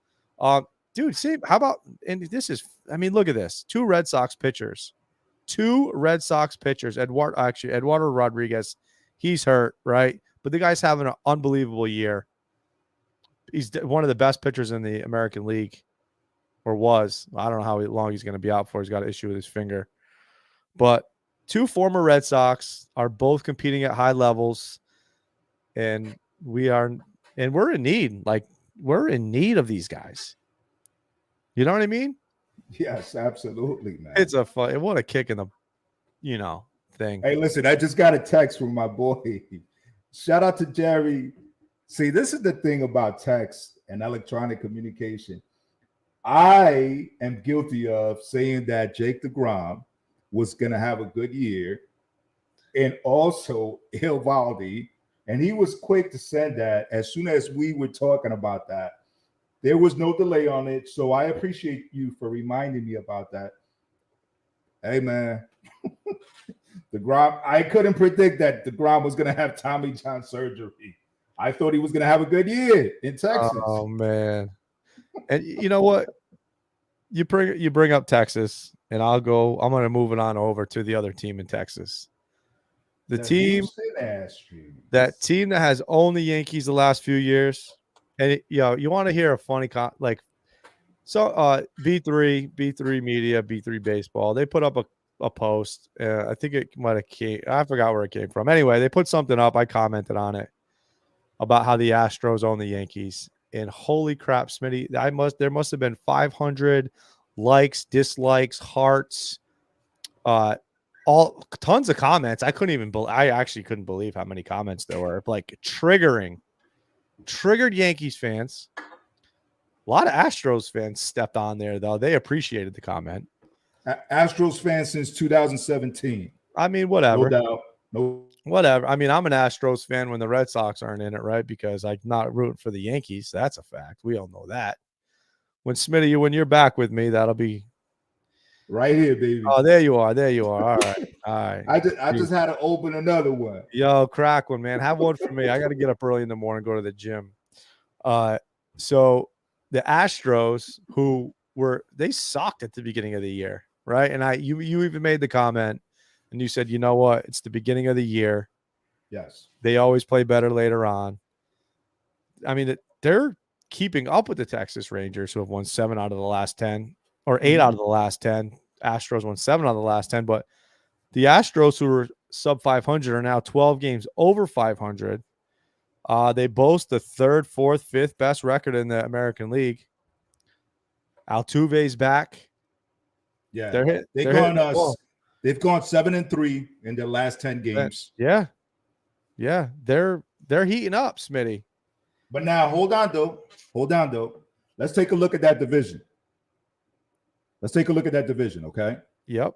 Dude, see, how about, and this is, look at this. Two Red Sox pitchers. Eduardo Rodriguez, he's hurt, right? But the guy's having an unbelievable year. He's one of the best pitchers in the American League, or was. I don't know how long he's going to be out for. He's got an issue with his finger. But two former Red Sox are both competing at high levels, and we're in need. Like, we're in need of these guys. You know what I mean? Yes, absolutely, man. It's what a kick in the, thing. Hey, listen, I just got a text from my boy. Shout out to Jerry. See, this is the thing about text and electronic communication. I am guilty of saying that Jake DeGrom was going to have a good year, and also Eovaldi, and he was quick to send that as soon as we were talking about that. There was no delay on it, so I appreciate you for reminding me about that. Hey, man. DeGrom, I couldn't predict that DeGrom was going to have Tommy John surgery. I thought he was going to have a good year in Texas. Oh, man. And you know what? You bring up Texas, and I'm going to move it on over to the other team in Texas. That team that has owned the Yankees the last few years. And you want to hear a funny B3 Media, B3 Baseball, they put up a post. I think it might have I forgot where it came from. Anyway, they put something up. I commented on it about how the Astros own the Yankees. And holy crap, Smitty, there must have been 500 likes, dislikes, hearts, all tons of comments. I actually couldn't believe how many comments there were. Like triggered Yankees fans. A lot of Astros fans stepped on there, though. They appreciated the comment. Astros fans since 2017. Whatever. No doubt. No. Whatever. I'm an Astros fan when the Red Sox aren't in it, right? Because I'm not rooting for the Yankees. That's a fact. We all know that. When Smitty, when you're back with me, that'll be right here, baby. Oh, there you are. All right. I just had to open another one. Yo, crack one, man. Have one for me. I got to get up early in the morning, go to the gym. So the Astros, they sucked at the beginning of the year, right? And you even made the comment. And you said, you know what? It's the beginning of the year. Yes. They always play better later on. They're keeping up with the Texas Rangers, who have won 7 out of the last 10, or 8 out of the last 10. Astros won 7 out of the last 10. But the Astros, who were sub 500, are now 12 games over 500. They boast the 3rd, 4th, 5th best record in the American League. Altuve's back. Yeah. They've gone 7-3 in their last 10 games. Yeah. They're heating up, Smitty. But now hold on though. Let's take a look at that division. Okay? Yep.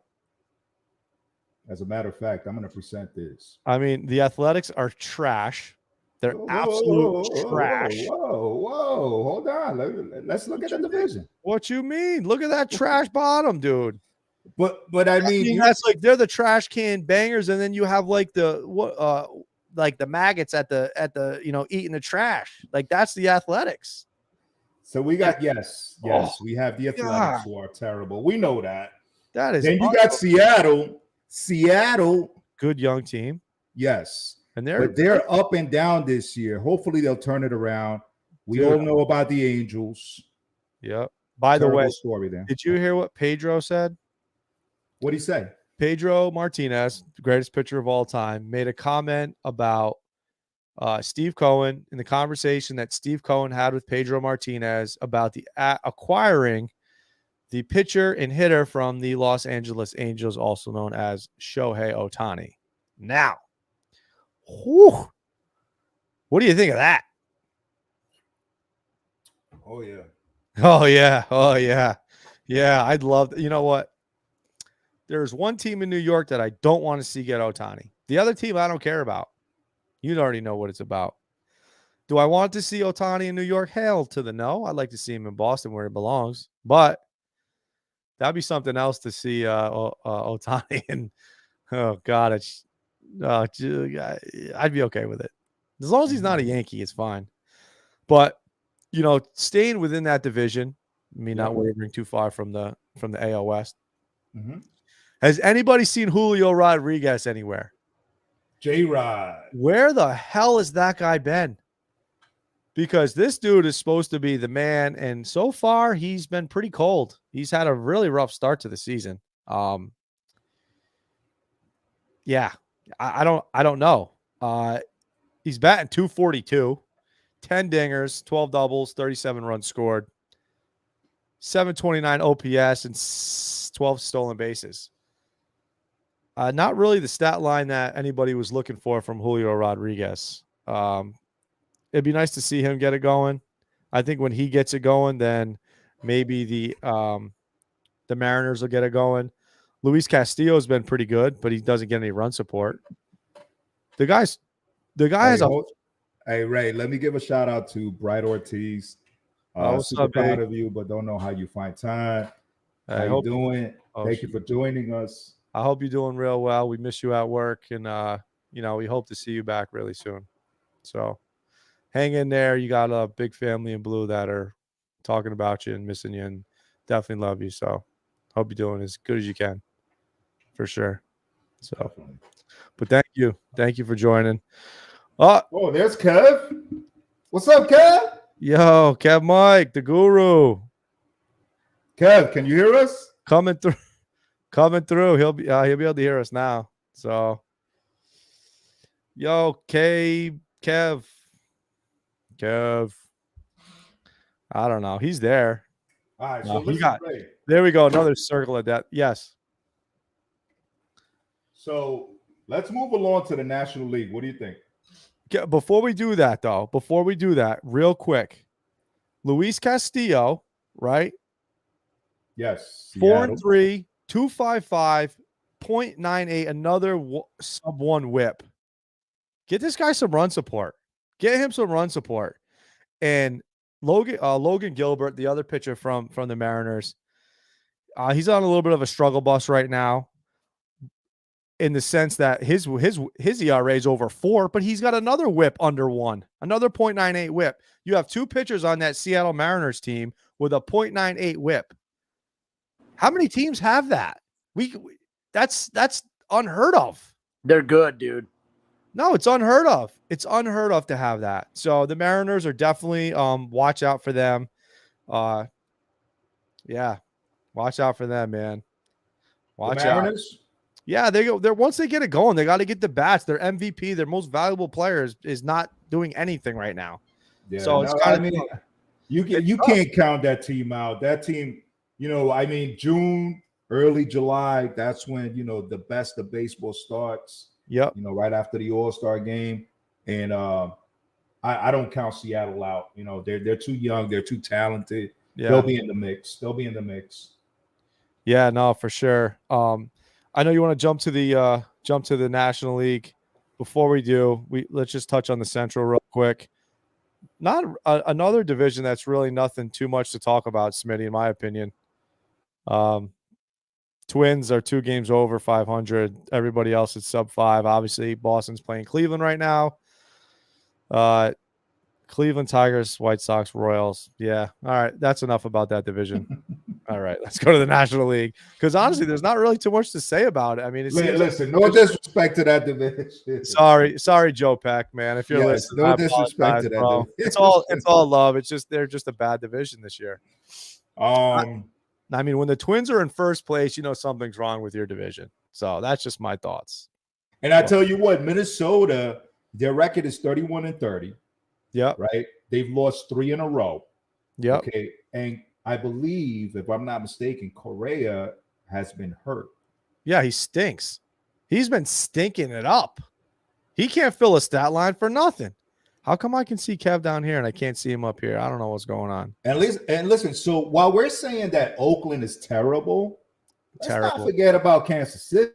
As a matter of fact, I'm going to present this. The Athletics are trash. They're absolute trash. Whoa. Hold on. Let's look at the division. What you mean? Look at that trash bottom, dude. But I mean that's like they're the trash can bangers, and then you have like the maggots at the eating the trash. Like that's the Athletics. So we got we have the Athletics who are terrible. We know that. That is. Then you got Seattle, good young team. Yes, and they're up and down this year. Hopefully they'll turn it around. We all know about the Angels. Yep. By the way, story there. Did you hear what Pedro said? What'd he say? Pedro Martinez, the greatest pitcher of all time, made a comment about Steve Cohen in the conversation that Steve Cohen had with Pedro Martinez about the acquiring the pitcher and hitter from the Los Angeles Angels, also known as Shohei Ohtani. Now, what do you think of that? Oh, yeah. Oh, yeah. Oh, yeah. Yeah, I'd love – you know what? There's one team in New York that I don't want to see get Ohtani. The other team I don't care about. You already know what it's about. Do I want to see Ohtani in New York? Hell to the no. I'd like to see him in Boston where he belongs. But that'd be something else to see Ohtani. And, oh, God, I'd be okay with it. As long as he's not a Yankee, it's fine. But, staying within that division, not wavering too far from the AL West. Mm-hmm. Has anybody seen Julio Rodriguez anywhere? J-Rod. Where the hell has that guy been? Because this dude is supposed to be the man, and so far he's been pretty cold. He's had a really rough start to the season. Yeah, I don't know. He's batting .242, 10 dingers, 12 doubles, 37 runs scored, 729 OPS, and 12 stolen bases. Not really the stat line that anybody was looking for from Julio Rodriguez. It'd be nice to see him get it going. I think when he gets it going, then maybe the Mariners will get it going. Luis Castillo has been pretty good, but he doesn't get any run support. The guy has a. Hey Ray, let me give a shout out to Bright Ortiz. Super proud of you, but don't know how you find time. How you doing? Thank you for joining us. I hope you're doing real well. We miss you at work, and we hope to see you back really soon. So hang in there. You got a big family in blue that are talking about you and missing you, and definitely love you. So hope you're doing as good as you can, for sure. So, definitely. But thank you for joining. Oh, there's Kev. What's up, Kev? Yo, Kev Mike, the guru. Kev, can you hear us? Coming through. He'll be able to hear us now. So, yo, Kev. I don't know. He's there. All right. So there we go. Another circle of death. Yes. So let's move along to the National League. What do you think? Before we do that, real quick, Luis Castillo, right? Yes. 4-3, 255, .98, another sub-1 whip. Get this guy some run support. Get him some run support. And Logan Gilbert, the other pitcher from the Mariners, he's on a little bit of a struggle bus right now, in the sense that his ERA is over 4, but he's got another whip under 1, another .98 whip. You have two pitchers on that Seattle Mariners team with a .98 whip. How many teams have that? That's unheard of. They're good, dude. No, it's unheard of. It's unheard of to have that. So the Mariners are definitely watch out for them. Yeah, watch out for them, man. Watch out. Yeah, they're once they get it going, they got to get the bats. Their MVP, their most valuable player, is not doing anything right now. Yeah, so it's kind of you can't count that team out. That team, June, early July, that's when the best of baseball starts. Yep. Right after the All-Star game, and I don't count Seattle out. They're too young, they're too talented. Yeah. They'll be in the mix. Yeah, no, for sure. I know you want to jump to the National League before we do, let's just touch on the Central real quick. Not another division that's really nothing too much to talk about, Smitty, in my opinion. Twins are 2 games over 500. Everybody else is sub 5. Obviously, Boston's playing Cleveland right now. Cleveland, Tigers, White Sox, Royals. Yeah. All right. That's enough about that division. All right. Let's go to the National League. Because honestly, there's not really too much to say about it. I mean, listen, no disrespect to that division. Sorry, Joe Peck, man. If you're listening, no disrespect to that bro. division. It's all love. It's just they're just a bad division this year. I mean, when the Twins are in first place, you know something's wrong with your division. So that's just my thoughts. And I tell you what, Minnesota, their record is 31-30. Yeah. Right. They've lost 3 in a row. Yeah. Okay. And I believe, if I'm not mistaken, Correa has been hurt. Yeah, he stinks. He's been stinking it up. He can't fill a stat line for nothing. How come I can see Kev down here and I can't see him up here? I don't know what's going on. And listen, so while we're saying that Oakland is terrible, let's not forget about Kansas City.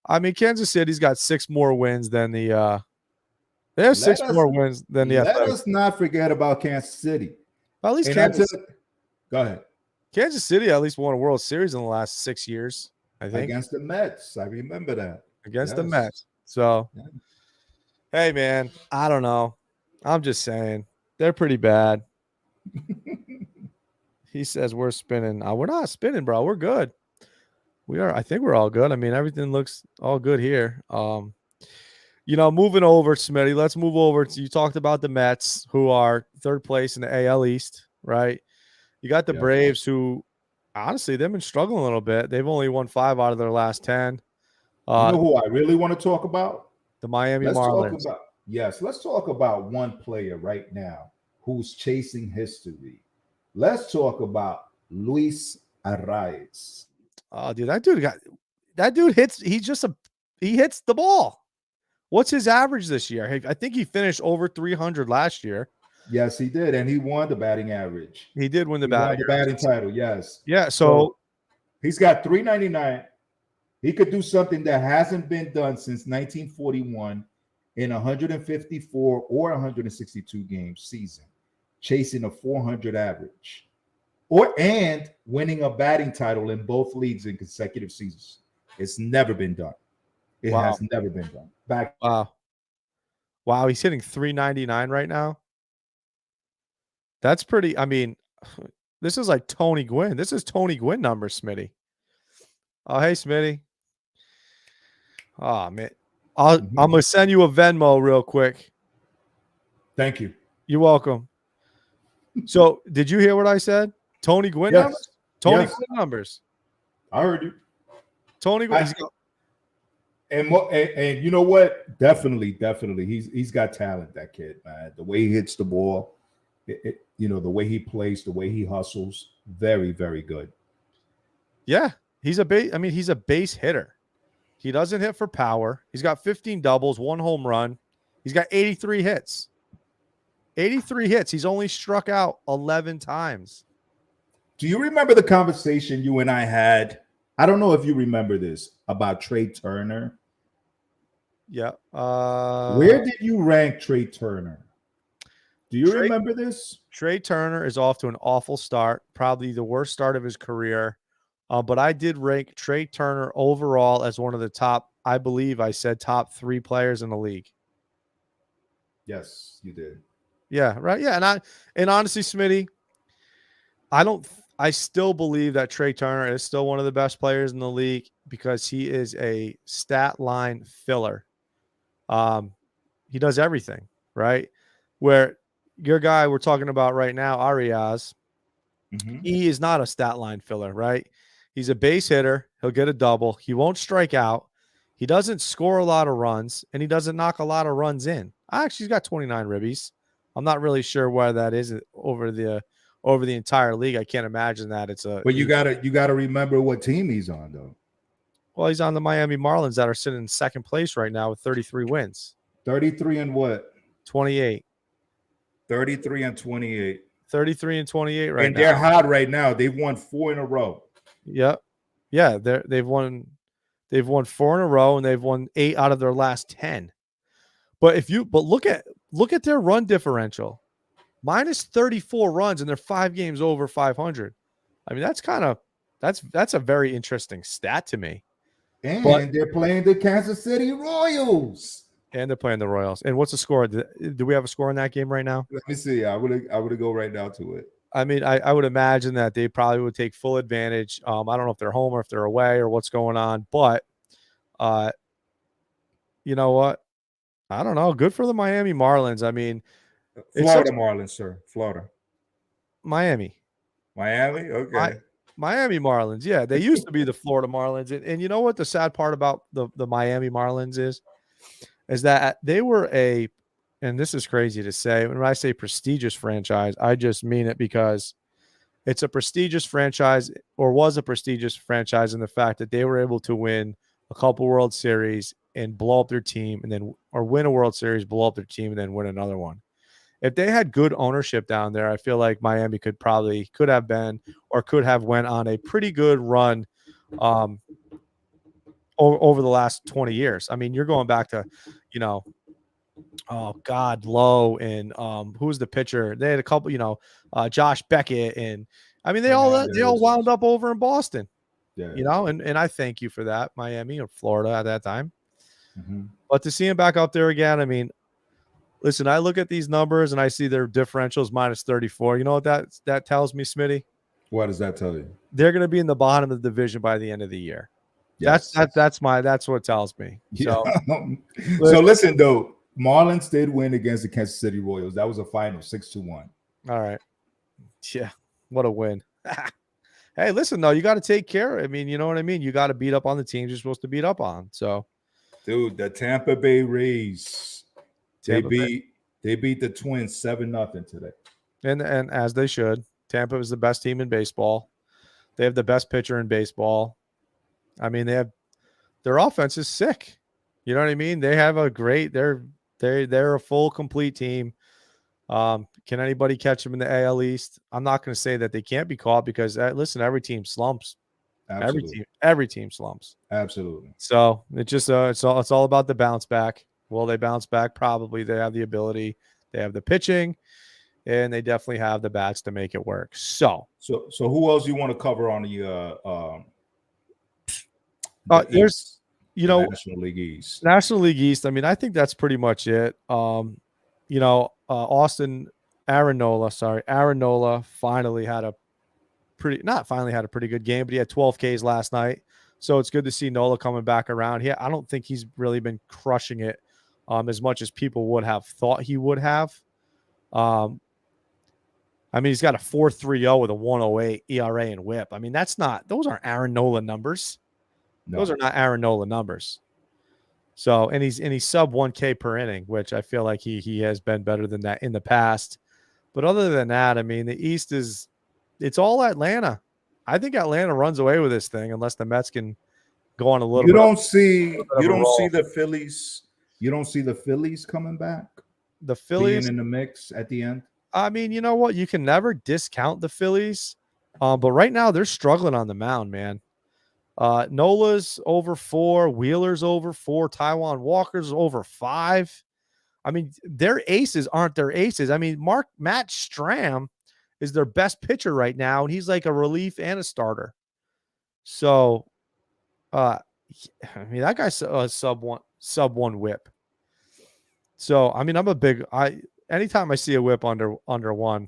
I mean, Kansas City's got 6 more wins than the they have 6 more wins than the Let us not forget about Kansas City. Well, at least go ahead. Kansas City at least won a World Series in the last 6 years, I think. Against the Mets. I remember that. Against the Mets. So, hey, man, I don't know. I'm just saying. They're pretty bad. He says we're spinning. We're not spinning, bro. We're good. We are. I think we're all good. I mean, everything looks all good here. Moving over, Smitty, let's move over to, you talked about the Mets, who are 3rd place in the AL East, right? You got the Braves, who, honestly, they've been struggling a little bit. They've only won 5 out of their last 10. You know who I really want to talk about? The Miami Marlins. Let's talk about one player right now who's chasing history. Let's talk about Luis Arraez. Oh, dude, that dude hits. He hits the ball. What's his average this year? I think he finished over 300 last year. Yes, he did, and he won the batting average. He did win the batting title. Yes. Yeah. So he's got 399. He could do something that hasn't been done since 1941 in 154 or 162 game season, chasing a 400 average, and winning a batting title in both leagues in consecutive seasons. It's never been done. It has never been done. Wow, he's hitting 399 right now. That's pretty. I mean, this is like Tony Gwynn. This is Tony Gwynn numbers, Smitty. Oh, hey, Smitty. Oh, man. I'm going to send you a Venmo real quick. Thank you. You're welcome. So, did you hear what I said? Tony Gwynn numbers? Tony Gwynn numbers. I heard you. Tony Gwynn. And you know what? Definitely. He's got talent, that kid, man. The way he hits the ball, the way he plays, the way he hustles, very, very good. Yeah, he's a base hitter. He doesn't hit for power. He's got 15 doubles, 1 home run. He's got 83 hits. 83 hits. He's only struck out 11 times. Do you remember the conversation you and I had? I don't know if you remember this, about Trey Turner. Yeah. Where did you rank Trey Turner? Do you remember this? Trey Turner is off to an awful start, probably the worst start of his career. But I did rank Trey Turner overall as one of the top, I believe I said top 3 players in the league. Yes, you did. Yeah, right. Yeah. And honestly, Smitty, I still believe that Trey Turner is still one of the best players in the league because he is a stat line filler. He does everything, right? Where your guy we're talking about right now, Arias, he is not a stat line filler, right? He's a base hitter. He'll get a double. He won't strike out. He doesn't score a lot of runs, and he doesn't knock a lot of runs in. Actually, he's got 29 ribbies. I'm not really sure why that is over the entire league. I can't imagine that it's a. But you gotta remember what team he's on, though. Well, he's on the Miami Marlins that are sitting in 2nd place right now with 33 wins. 33 and what? 28. 33 and 28. 33 and 28 right now. And they're hot right now. They've won 4 in a row. Yep. Yeah, they've won They've won 4 in a row, and they've won 8 out of their last 10. But look at their run differential. Minus 34 runs, and they're 5 games over 500. I mean, that's a very interesting stat to me. And they're playing the Kansas City Royals. And they're playing the Royals. And what's the score? Do we have a score in that game right now? Let me see. I would go right now to it. I mean, I would imagine that they probably would take full advantage. I don't know if they're home or if they're away or what's going on, but you know what? I don't know. Good for the Miami Marlins. I mean, Florida Marlins, sir. Florida. Miami. Okay. Miami Marlins. Yeah, they used to be the Florida Marlins. And you know what the sad part about the Miami Marlins is that they were and this is crazy to say, when I say prestigious franchise, I just mean it because it's a prestigious franchise, or was a prestigious franchise, in the fact that they were able to win a couple World Series and blow up their team, or win a World Series, blow up their team, and then win another one. If they had good ownership down there, I feel like Miami could have went on a pretty good run over the last 20 years. I mean, you're going back to, oh God, Lowe, and who was the pitcher? They had a couple, Josh Beckett, and I mean they all wound up over in Boston. Yeah. And I thank you for that, Miami or Florida at that time. Mm-hmm. But to see him back up there again, I mean, listen, I look at these numbers and I see their differentials minus 34. You know what that tells me, Smitty? What does that tell you? They're going to be in the bottom of the division by the end of the year. Yes. That's what it tells me. So, so listen though, Marlins did win against the Kansas City Royals. That was a final 6-1. All right. Yeah. What a win. Hey, listen, though, you got to take care. I mean, you know what I mean? You got to beat up on the teams you're supposed to beat up on. So, dude, the Tampa Bay Rays, they beat the Twins 7-0 today. And as they should. Tampa is the best team in baseball. They have the best pitcher in baseball. I mean, their offense is sick. You know what I mean? They have they're a full, complete team. Can anybody catch them in the AL East? I'm not going to say that they can't be caught, because listen, every team slumps. Absolutely. Every team slumps. Absolutely. So it's just it's all about the bounce back. Will they bounce back? Probably. They have the ability. They have the pitching, and they definitely have the bats to make it work. So who else you want to cover on the there's East, National League East? National League East. I mean, I think that's pretty much it. Aaron Nola finally had a pretty good game, but he had 12 Ks last night. So it's good to see Nola coming back around. I don't think he's really been crushing it as much as people would have thought he would have. I mean, he's got a 4.30 with a 1.08 ERA and WHIP. I mean, those aren't Aaron Nola numbers. No. Those are not Aaron Nola numbers. So, and he's sub 1K per inning, which I feel like he has been better than that in the past. But other than that, I mean, the East it's all Atlanta. I think Atlanta runs away with this thing unless the Mets can go on a little. You don't see the Phillies. You don't see the Phillies coming back. The Phillies being in the mix at the end. I mean, you know what? You can never discount the Phillies, but right now they're struggling on the mound, man. Nola's over 4, Wheeler's over 4, Taijuan Walker's over 5. I mean, their aces aren't their aces. I mean, Matt Strahm is their best pitcher right now, and he's like a relief and a starter. So, I mean, that guy's a sub one WHIP. So, I mean, anytime I see a WHIP under 1,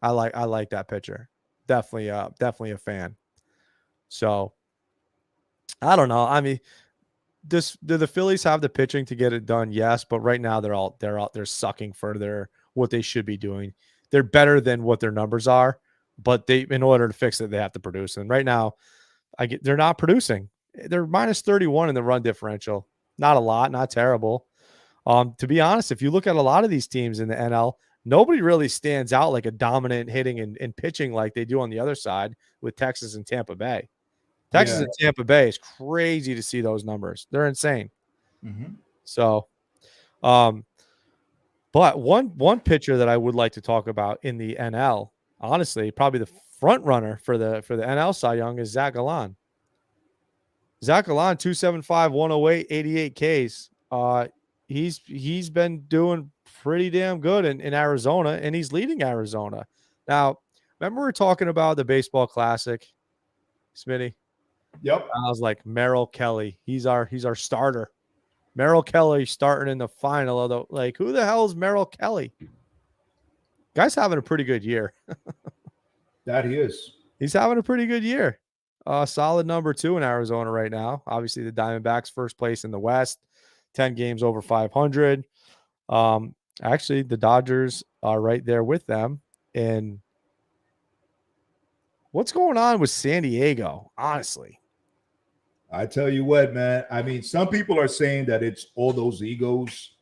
I like that pitcher. Definitely a fan. So, I don't know. I mean, do the Phillies have the pitching to get it done? Yes, but right now they're sucking for what they should be doing. They're better than what their numbers are, but in order to fix it, they have to produce. And right now, they're not producing. They're minus 31 in the run differential. Not a lot, not terrible. To be honest, if you look at a lot of these teams in the NL, nobody really stands out like a dominant hitting and pitching like they do on the other side with Texas and Tampa Bay. Texas and Tampa Bay is crazy to see those numbers. They're insane. Mm-hmm. So, but one pitcher that I would like to talk about in the NL, honestly, probably the front runner for the NL Cy Young is Zach Gallen. Zach Alon, 275, 108, 88 Ks. He's been doing pretty damn good in Arizona, and he's leading Arizona. Now, remember we were talking about the baseball classic, Smitty? Yep. I was like, Merrill Kelly. He's our starter. Merrill Kelly starting in the final. Although, like, who the hell is Merrill Kelly? Guy's having a pretty good year. That he is. He's having a pretty good year. Solid number 2 in Arizona right now. Obviously, the Diamondbacks first place in the West, 10 games over 500. Actually, the Dodgers are right there with them. And what's going on with San Diego, honestly? I tell you what, man. I mean, some people are saying that it's all those egos.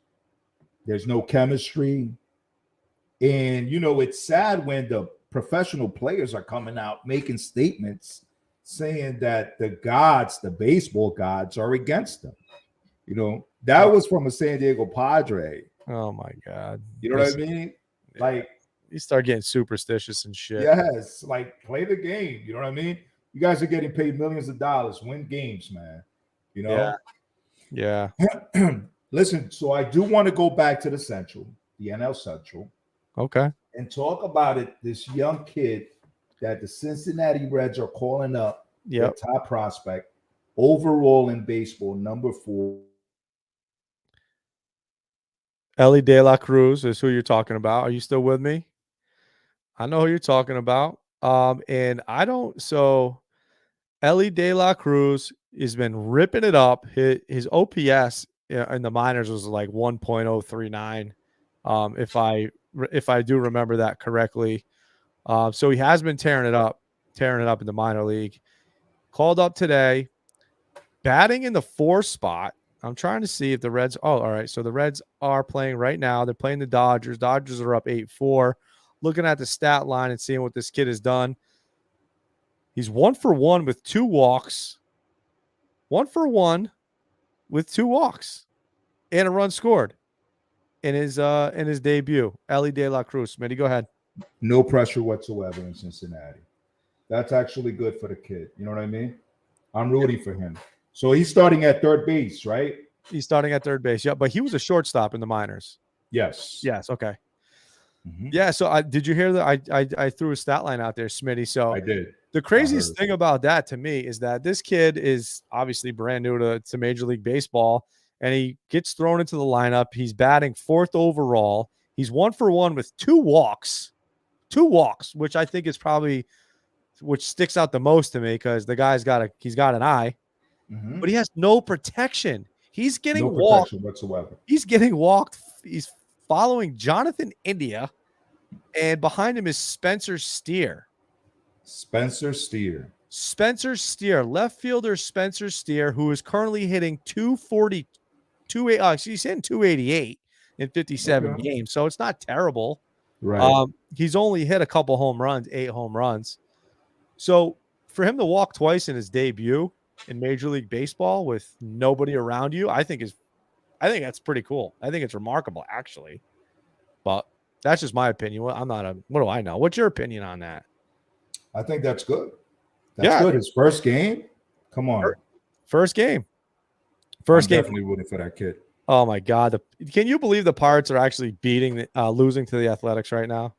There's no chemistry. And, it's sad when the professional players are coming out making statements saying that the gods, the baseball gods, are against them. That was from a San Diego Padre. Oh, my God. You know what I mean? Like, you start getting superstitious and shit. Yes, like play the game. You know what I mean? You guys are getting paid millions of dollars. Win games, man. Yeah. Listen, so I do want to go back to the Central, the NL Central. Okay. And talk about it. This young kid that the Cincinnati Reds are calling up, their top prospect overall in baseball, number 4. Ellie De La Cruz is who you're talking about. Are you still with me? I know who you're talking about. And I don't. So Ellie De La Cruz has been ripping it up. His OPS in the minors was like 1.039. If I do remember that correctly. So he has been tearing it up in the minor league. Called up today, batting in the 4 spot. I'm trying to see if the Reds. Oh, all right. So the Reds are playing right now. They're playing the Dodgers. Dodgers are up 8-4. Looking at the stat line and seeing what this kid has done. He's 1 for 1 with 2 walks. 1 for 1 with 2 walks and a run scored in his debut. Ellie De La Cruz. Smitty, go ahead. No pressure whatsoever in Cincinnati. That's actually good for the kid. You know what I mean? I'm rooting for him. So he's starting at third base, right? He's starting at third base. Yeah, but he was a shortstop in the minors. Yes. Yes. Okay. Mm-hmm. Yeah. So did you hear that? I threw a stat line out there, Smitty. So I did. The craziest thing about that to me is that this kid is obviously brand new to Major League Baseball, and he gets thrown into the lineup. He's batting 4th overall. He's 1 for 1 with 2 walks, which I think is probably which sticks out the most to me because the guy's got an eye, but he has no protection. He's getting walked whatsoever. He's getting walked. He's following Jonathan India, and behind him is Spencer Steer. Spencer Steer, left fielder Spencer Steer, who is currently hitting 240, he's hitting 288 in 57 games, so it's not terrible. Right. He's only hit a couple home runs, 8 home runs. So for him to walk twice in his debut in Major League Baseball with nobody around you, I think that's pretty cool. I think it's remarkable, actually. But that's just my opinion. What do I know? What's your opinion on that? I think that's good. That's good. His first game? Come on. First game. I'm definitely rooting for that kid. Oh, my God. Can you believe the Pirates are actually losing to the Athletics right now?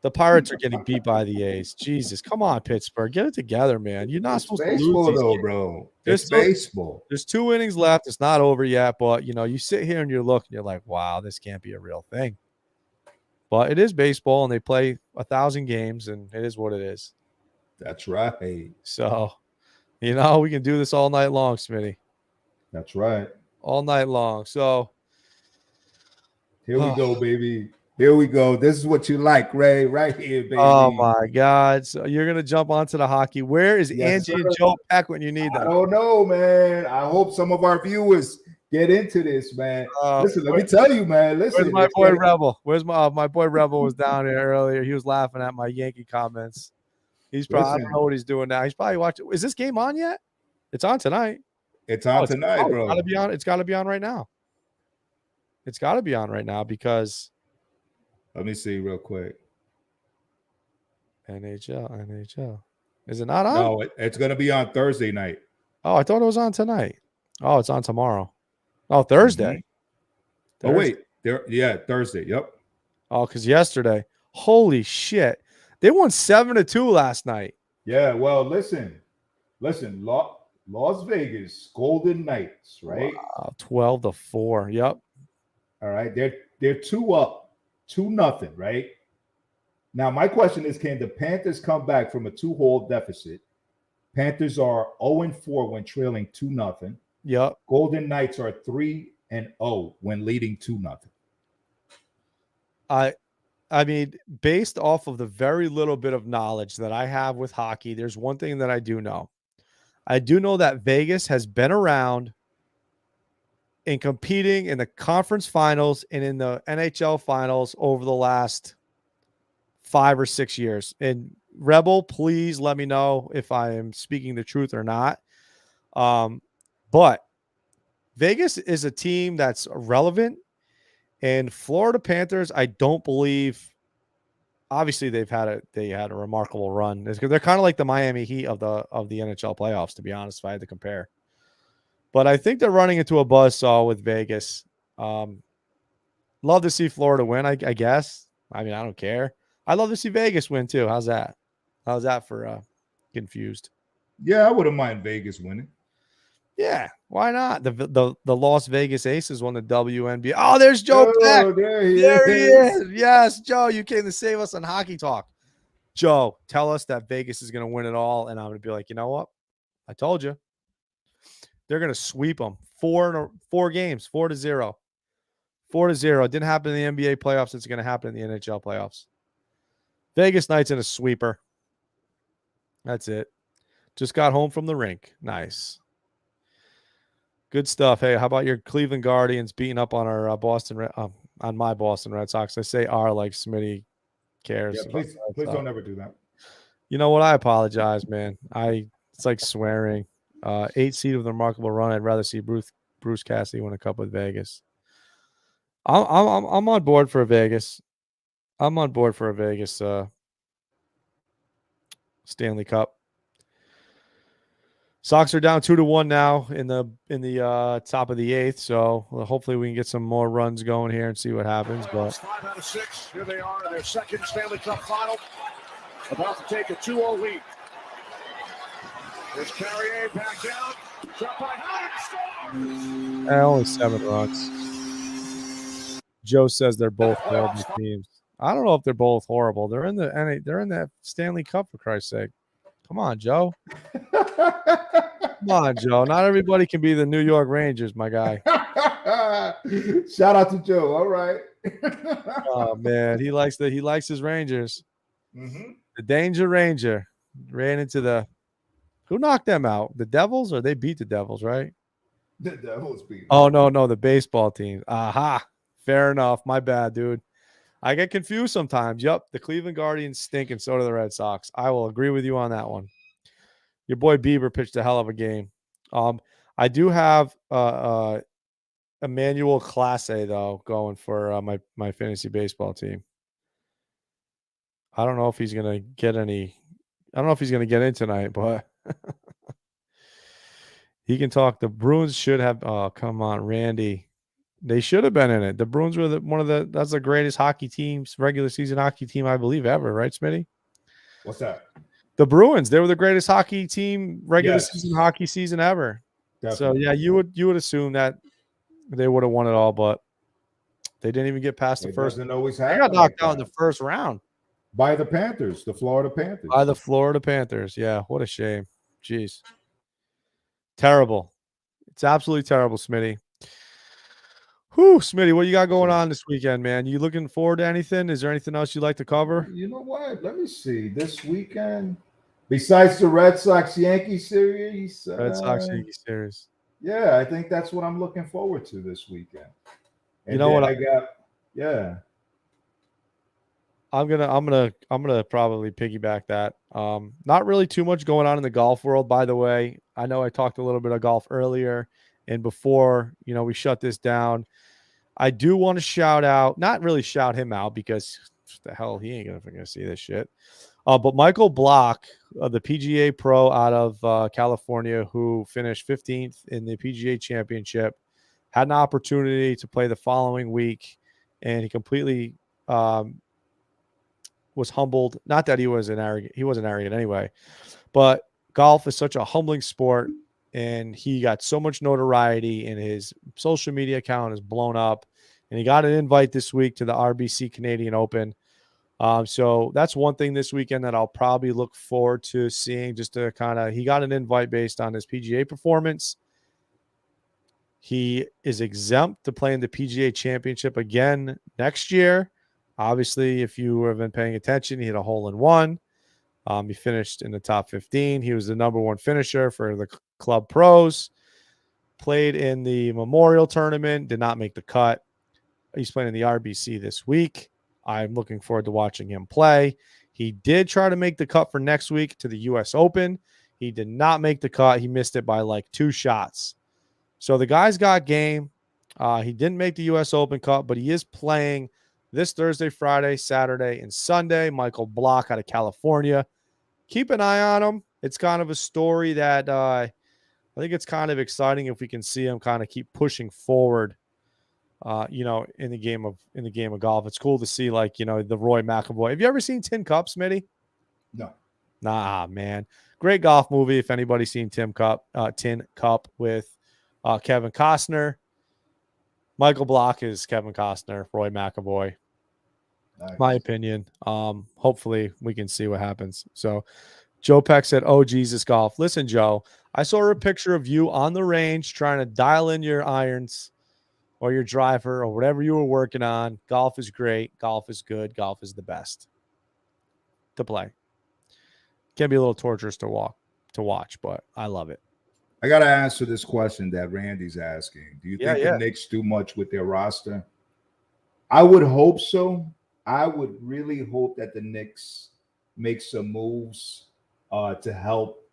The Pirates are getting beat by the A's. Jesus, come on, Pittsburgh. Get it together, man. You're not supposed to lose. Baseball, though, bro. It's baseball. There's 2 innings left. It's not over yet, but, you sit here and you look and you're like, wow, this can't be a real thing. But it is baseball, and they play 1,000 games, and it is what it is. That's right. So, we can do this all night long, Smitty. That's right. All night long. So, here we go, baby. Here we go. This is what you like, Ray. Right here, baby. Oh, my God. So you're going to jump onto the hockey. Where is Angie and Joe Peck when you need them? I don't know, man. I hope some of our viewers get into this, man. Listen, let me tell you, man. Listen, where's my boy Rebel? Where's my boy Rebel was down here earlier. He was laughing at my Yankee comments. He's probably, I don't know what he's doing now. He's probably watching. Is this game on yet? It's on tonight. It's on tonight, bro. It's gotta be on. It's got to be on right now. It's got to be on right now because. Let me see real quick. NHL. Is it not on? No, it's going to be on Thursday night. Oh, I thought it was on tonight. Oh, it's on tomorrow. Oh, Thursday. Oh wait, Thursday. Yep. Oh, because yesterday. Holy shit. They won 7-2 last night. Yeah. Well, listen. Las Vegas Golden Knights, right? Wow, 12-4. Yep. All right. They're 2-up, 2-0, right? Now, my question is, can the Panthers come back from a 2-hole deficit? Panthers are 0-4 when trailing 2-0. Yep. Golden Knights are 3-0 when leading 2-0. I mean, based off of the very little bit of knowledge that I have with hockey, there's one thing that I do know. I do know that Vegas has been around in competing in the conference finals and in the NHL finals over the last 5 or 6 years. And Rebel, please let me know if I am speaking the truth or not. But Vegas is a team that's relevant, and Florida Panthers, I don't believe. Obviously, they had a remarkable run. They're kind of like the Miami Heat of the NHL playoffs, to be honest, if I had to compare. But I think they're running into a buzzsaw with Vegas. Love to see Florida win, I guess. I mean, I don't care. I'd love to see Vegas win too. How's that? How's that for confused? Yeah, I wouldn't mind Vegas winning. Yeah, why not? The Las Vegas Aces won the WNBA. Oh, there's Joe Peck. There he is. Yes, Joe, you came to save us on Hockey Talk. Joe, tell us that Vegas is going to win it all, and I'm going to be like, you know what? I told you. They're going to sweep them. 4 games, 4-0. 4-0. It didn't happen in the NBA playoffs. It's going to happen in the NHL playoffs. Vegas Knights in a sweeper. That's it. Just got home from the rink. Nice. Good stuff. Hey, how about your Cleveland Guardians beating up on our on my Boston Red Sox? I say "our" like Smitty cares. Yeah, please don't ever do that. You know what? I apologize, man. It's like swearing. 8 seed with a remarkable run. I'd rather see Bruce Cassidy win a cup with Vegas. I'm on board for a Vegas. I'm on board for a Vegas Stanley Cup. Sox are down 2-1 now in the top of the 8th, so hopefully we can get some more runs going here and see what happens. But 5 out of 6, here they are in their second Stanley Cup final, about to take a 2-0 lead. There's Carrier back out, shot by Howard, only 7 runs. Joe says they're both horrible teams. I don't know if they're both horrible. They're in the Stanley Cup, for Christ's sake. Come on, Joe. Come on, Joe. Not everybody can be the New York Rangers, my guy. Shout out to Joe. All right. Oh man, he likes his Rangers. Mm-hmm. The Danger Ranger ran into who knocked them out? The Devils, or they beat the Devils, right? The Devils beat. Oh no, the baseball team. Aha. Fair enough. My bad, dude. I get confused sometimes. Yup, the Cleveland Guardians stink, and so do the Red Sox. I will agree with you on that one. Your boy Bieber pitched a hell of a game. I do have Emmanuel Clase though going for my fantasy baseball team. I don't know if he's gonna get any. I don't know if he's gonna get in tonight, but he can talk. The Bruins should have. Oh come on, Randy. They should have been in it. The Bruins were that's the greatest hockey teams, regular season hockey team, I believe, ever, right, Smitty? What's that? The Bruins, they were the greatest hockey team, regular season hockey season ever. Definitely. So yeah, you would assume that they would have won it all, but they didn't even get past the first. Doesn't always happen. They got knocked out in the first round by the Panthers, the Florida Panthers. By the Florida Panthers. Yeah, what a shame. Jeez. Terrible. It's absolutely terrible, Smitty. Whew, Smitty, what you got going on this weekend, man? You looking forward to anything? Is there anything else you'd like to cover? You know what? Let me see. This weekend, besides the Red Sox-Yankee series. Red Sox-Yankee series. Yeah, I think that's what I'm looking forward to this weekend. And you know what I got? Yeah. I'm gonna probably piggyback that. Not really too much going on in the golf world, by the way. I know I talked a little bit of golf earlier and before, we shut this down. I do want to shout out, not really shout him out because what the hell, he ain't gonna see this shit. But Michael Block, the PGA pro out of California, who finished 15th in the PGA Championship, had an opportunity to play the following week, and he completely was humbled. Not that he wasn't arrogant anyway, but golf is such a humbling sport, and he got so much notoriety, and his social media account is blown up, and he got an invite this week to the RBC Canadian Open. So that's one thing this weekend that I'll probably look forward to seeing, just to he got an invite based on his PGA performance. He is exempt to play in the PGA Championship again next year. Obviously, if you have been paying attention, he hit a hole-in-one. He finished in the top 15. He was the number one finisher for the Club Pros. Played in the Memorial Tournament, did not make the cut. He's playing in the RBC this week. I'm looking forward to watching him play. He did try to make the cut for next week to the U.S. Open. He did not make the cut. He missed it by like 2 shots. So the guy's got game. He didn't make the U.S. Open cut, but he is playing this Thursday, Friday, Saturday, and Sunday. Michael Block out of California. Keep an eye on him. It's kind of a story that I think it's kind of exciting if we can see him kind of keep pushing forward. In the game of golf. It's cool to see, like, the Roy McIlroy. Have you ever seen Tin Cup, Smitty? No. Nah, man. Great golf movie. If anybody's seen Tin Cup with Kevin Costner. Michael Block is Kevin Costner, Roy McIlroy. Nice. My opinion. Hopefully we can see what happens. So Joe Peck said, "Oh, Jesus, golf." Listen, Joe, I saw a picture of you on the range trying to dial in your irons or your driver or whatever you were working on. Golf is great. Golf is good. Golf is the best to play. Can be a little torturous to watch, but I love it. I got to answer this question that Randy's asking. Do you think the Knicks do much with their roster? I would hope so. I would really hope that the Knicks make some moves to help,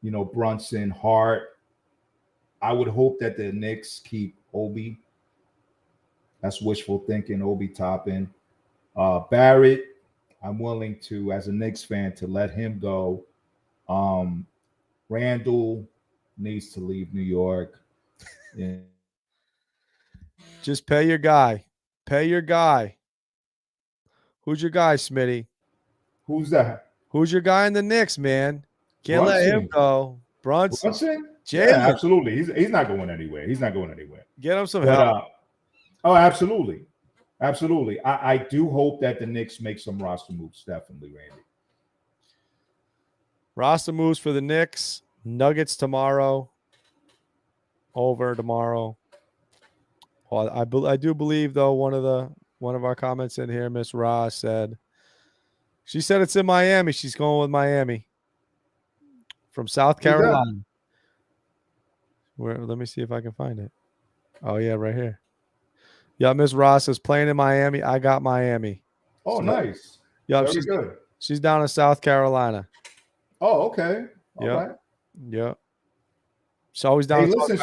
Brunson, Hart. I would hope that the Knicks keep Obi. That's wishful thinking. Obi Toppin. Barrett, I'm willing to, as a Knicks fan, to let him go. Randall needs to leave New York. Yeah. Just pay your guy. Pay your guy. Who's your guy, Smitty? Who's that? Who's your guy in the Knicks, man? Can't Brunson. let him go. Brunson? Yeah, absolutely. He's not going anywhere. He's not going anywhere. Get him some help. Absolutely. Absolutely. I do hope that the Knicks make some roster moves, definitely, Randy. Roster moves for the Knicks. Nuggets tomorrow. Over tomorrow. Well, I do believe, though, one of our comments in here, Miss Ross said, she said it's in Miami. She's going with Miami from South Carolina. Let me see if I can find it. Oh, yeah, right here. Yeah, Miss Ross is playing in Miami. I got Miami. Oh, so, nice. Yeah, she's good. She's down in South Carolina. Oh, okay. All right. Yeah. She's always down. Hey, listen,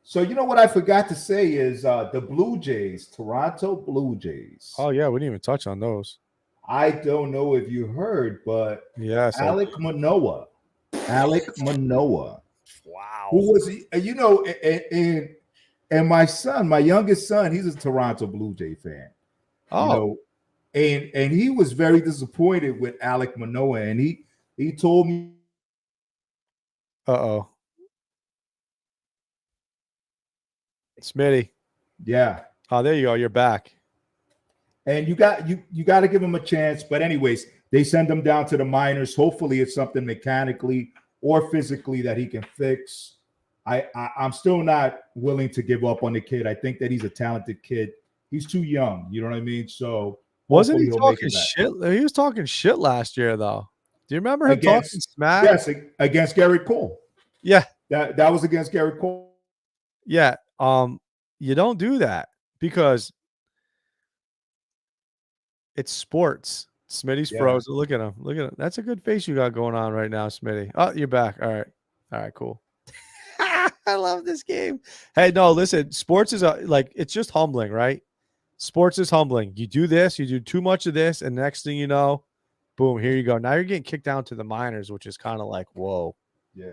so you know what I forgot to say is the Blue Jays, Toronto Blue Jays. Oh, yeah, we didn't even touch on those. I don't know if you heard, but yes, Alek Manoah. Wow. Who was he? And my son, my youngest son, he's a Toronto Blue Jay fan. Oh. And he was very disappointed with Alek Manoah, and he told me. Uh-oh. Smitty. Yeah. Oh, there you go. You're back. And you got to give him a chance. But anyways, they send him down to the minors. Hopefully it's something mechanically or physically that he can fix. I'm still not willing to give up on the kid. I think that he's a talented kid. He's too young. You know what I mean? So wasn't he talking shit? He was talking shit last year, though. Do you remember him talking smack? Yes, against Garrett Cole. Yeah. That was against Garrett Cole. Yeah. You don't do that because it's sports. Smitty's frozen. Look at him. Look at him. That's a good face you got going on right now, Smitty. Oh, you're back. All right, cool. I love this game. Hey, no, listen, sports is it's just humbling, right? Sports is humbling. You do this, you do too much of this, and next thing you know, Boom, here you go. Now you're getting kicked down to the minors, which is kind of like, whoa. Yeah.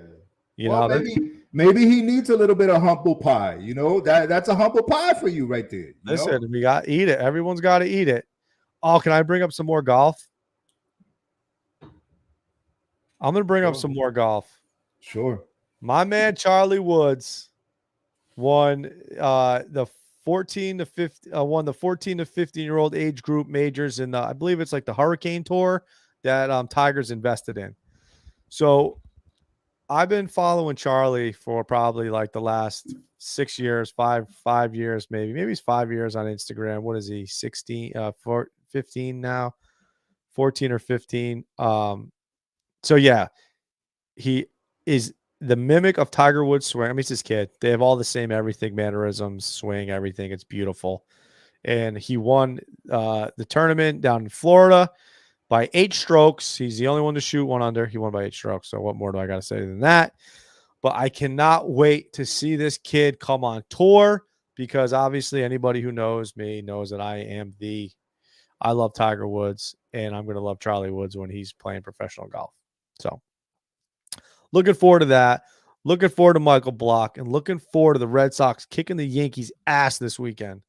You Well, know, maybe he needs a little bit of humble pie. You know, that's a humble pie for you right there. You listen, know? we got to eat it. Everyone's got to eat it. Oh, can I bring up some more golf? I'm going to bring up some more golf. Sure. My man Charlie Woods won the 14 to 15-year-old age group majors in I believe it's like the Hurricane Tour that Tiger's invested in. So I've been following Charlie for probably like the last 6 years, five years, maybe he's 5 years on Instagram. What is he? 15 now, 14 or 15. So yeah, he is the mimic of Tiger Woods swing. I mean, it's his kid. They have all the same everything, mannerisms, swing, everything. It's beautiful. And he won the tournament down in Florida by 8 strokes. He's the only one to shoot 1 under. He won by 8 strokes. So what more do I got to say than that? But I cannot wait to see this kid come on tour because obviously anybody who knows me knows that I love Tiger Woods and I'm going to love Charlie Woods when he's playing professional golf. So looking forward to that. Looking forward to Michael Block and looking forward to the Red Sox kicking the Yankees' ass this weekend.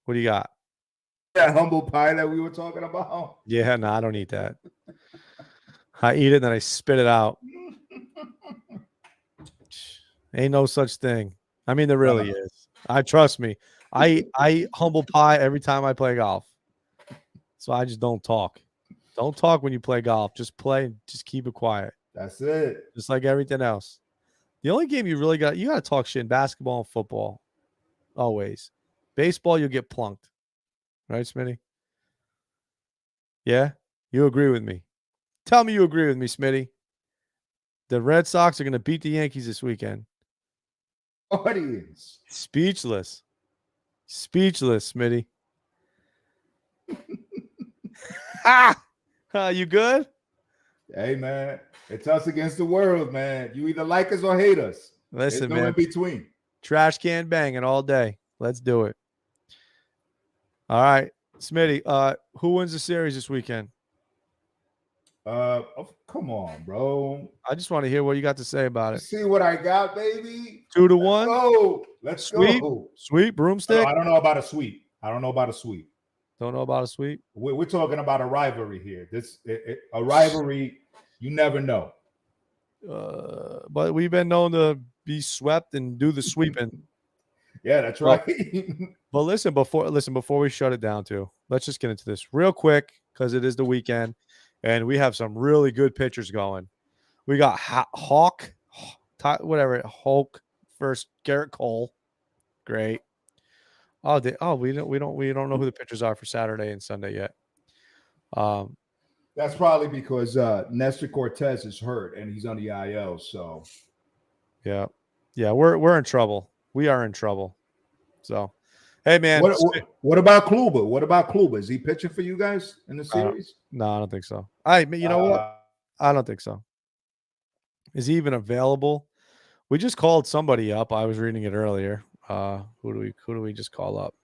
What do you got? That humble pie that we were talking about. Yeah, no, I don't eat that. I eat it and then I spit it out. Ain't no such thing. I mean, there really is. Trust me. I eat humble pie every time I play golf. So I just don't talk. Don't talk when you play golf. Just play and just keep it quiet. That's it. Just like everything else. The only game you got to talk shit in basketball and football. Always. Baseball, you'll get plunked. Right, Smitty? Yeah? You agree with me? Tell me you agree with me, Smitty. The Red Sox are going to beat the Yankees this weekend. Audience. Speechless. Speechless, Smitty. You good? Hey, man. It's us against the world, man. You either like us or hate us. Listen, There's no man. in between. Trash can banging all day. Let's do it. All right. Smitty, who wins the series this weekend? Come on, bro. I just want to hear what you got to say about it. See what I got, baby. 2-1. Let's Sweep. go. Sweep broomstick. I don't know about a sweep. Don't know about a sweep. We're talking about a rivalry here. A rivalry. You never know. But we've been known to be swept and do the sweeping. Yeah, that's right. But listen, before we shut it down too, let's just get into this real quick because it is the weekend and we have some really good pitchers going. We got Hulk first, Garrett Cole. Great. We don't know who the pitchers are for Saturday and Sunday yet. That's probably because Nestor Cortez is hurt and he's on the IL. So, yeah, we're in trouble. We are in trouble. So, hey man, what about Kluber? What about Kluber? Is he pitching for you guys in the series? No, I don't think so. You know what? I don't think so. Is he even available? We just called somebody up. I was reading it earlier. Who do we just call up?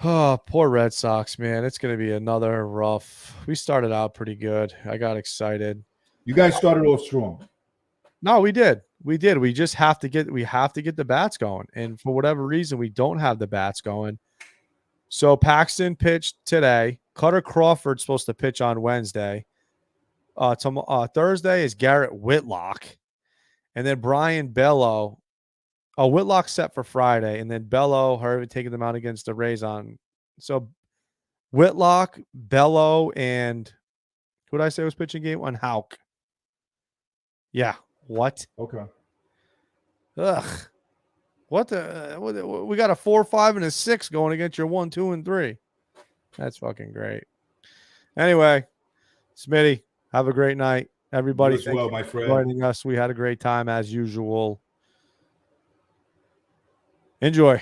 Oh, poor Red Sox, man. It's going to be another rough. We started out pretty good. I got excited. You guys started off strong. No, we did. We just have to get the bats going. And for whatever reason, we don't have the bats going. So Paxton pitched today. Cutter Crawford's supposed to pitch on Wednesday. Thursday is Garrett Whitlock. And then Brian Bello. Oh, Whitlock's set for Friday. And then Bello, taking them out against the Rays on. So Whitlock, Bello, and who did I say was pitching game? On Houck. Yeah. What? Okay. Ugh. What we got a 4, 5, and a 6 going against your 1, 2, and 3. That's fucking great. Anyway, Smitty, have a great night. Everybody, thank you my friend, for joining us. We had a great time as usual. Enjoy.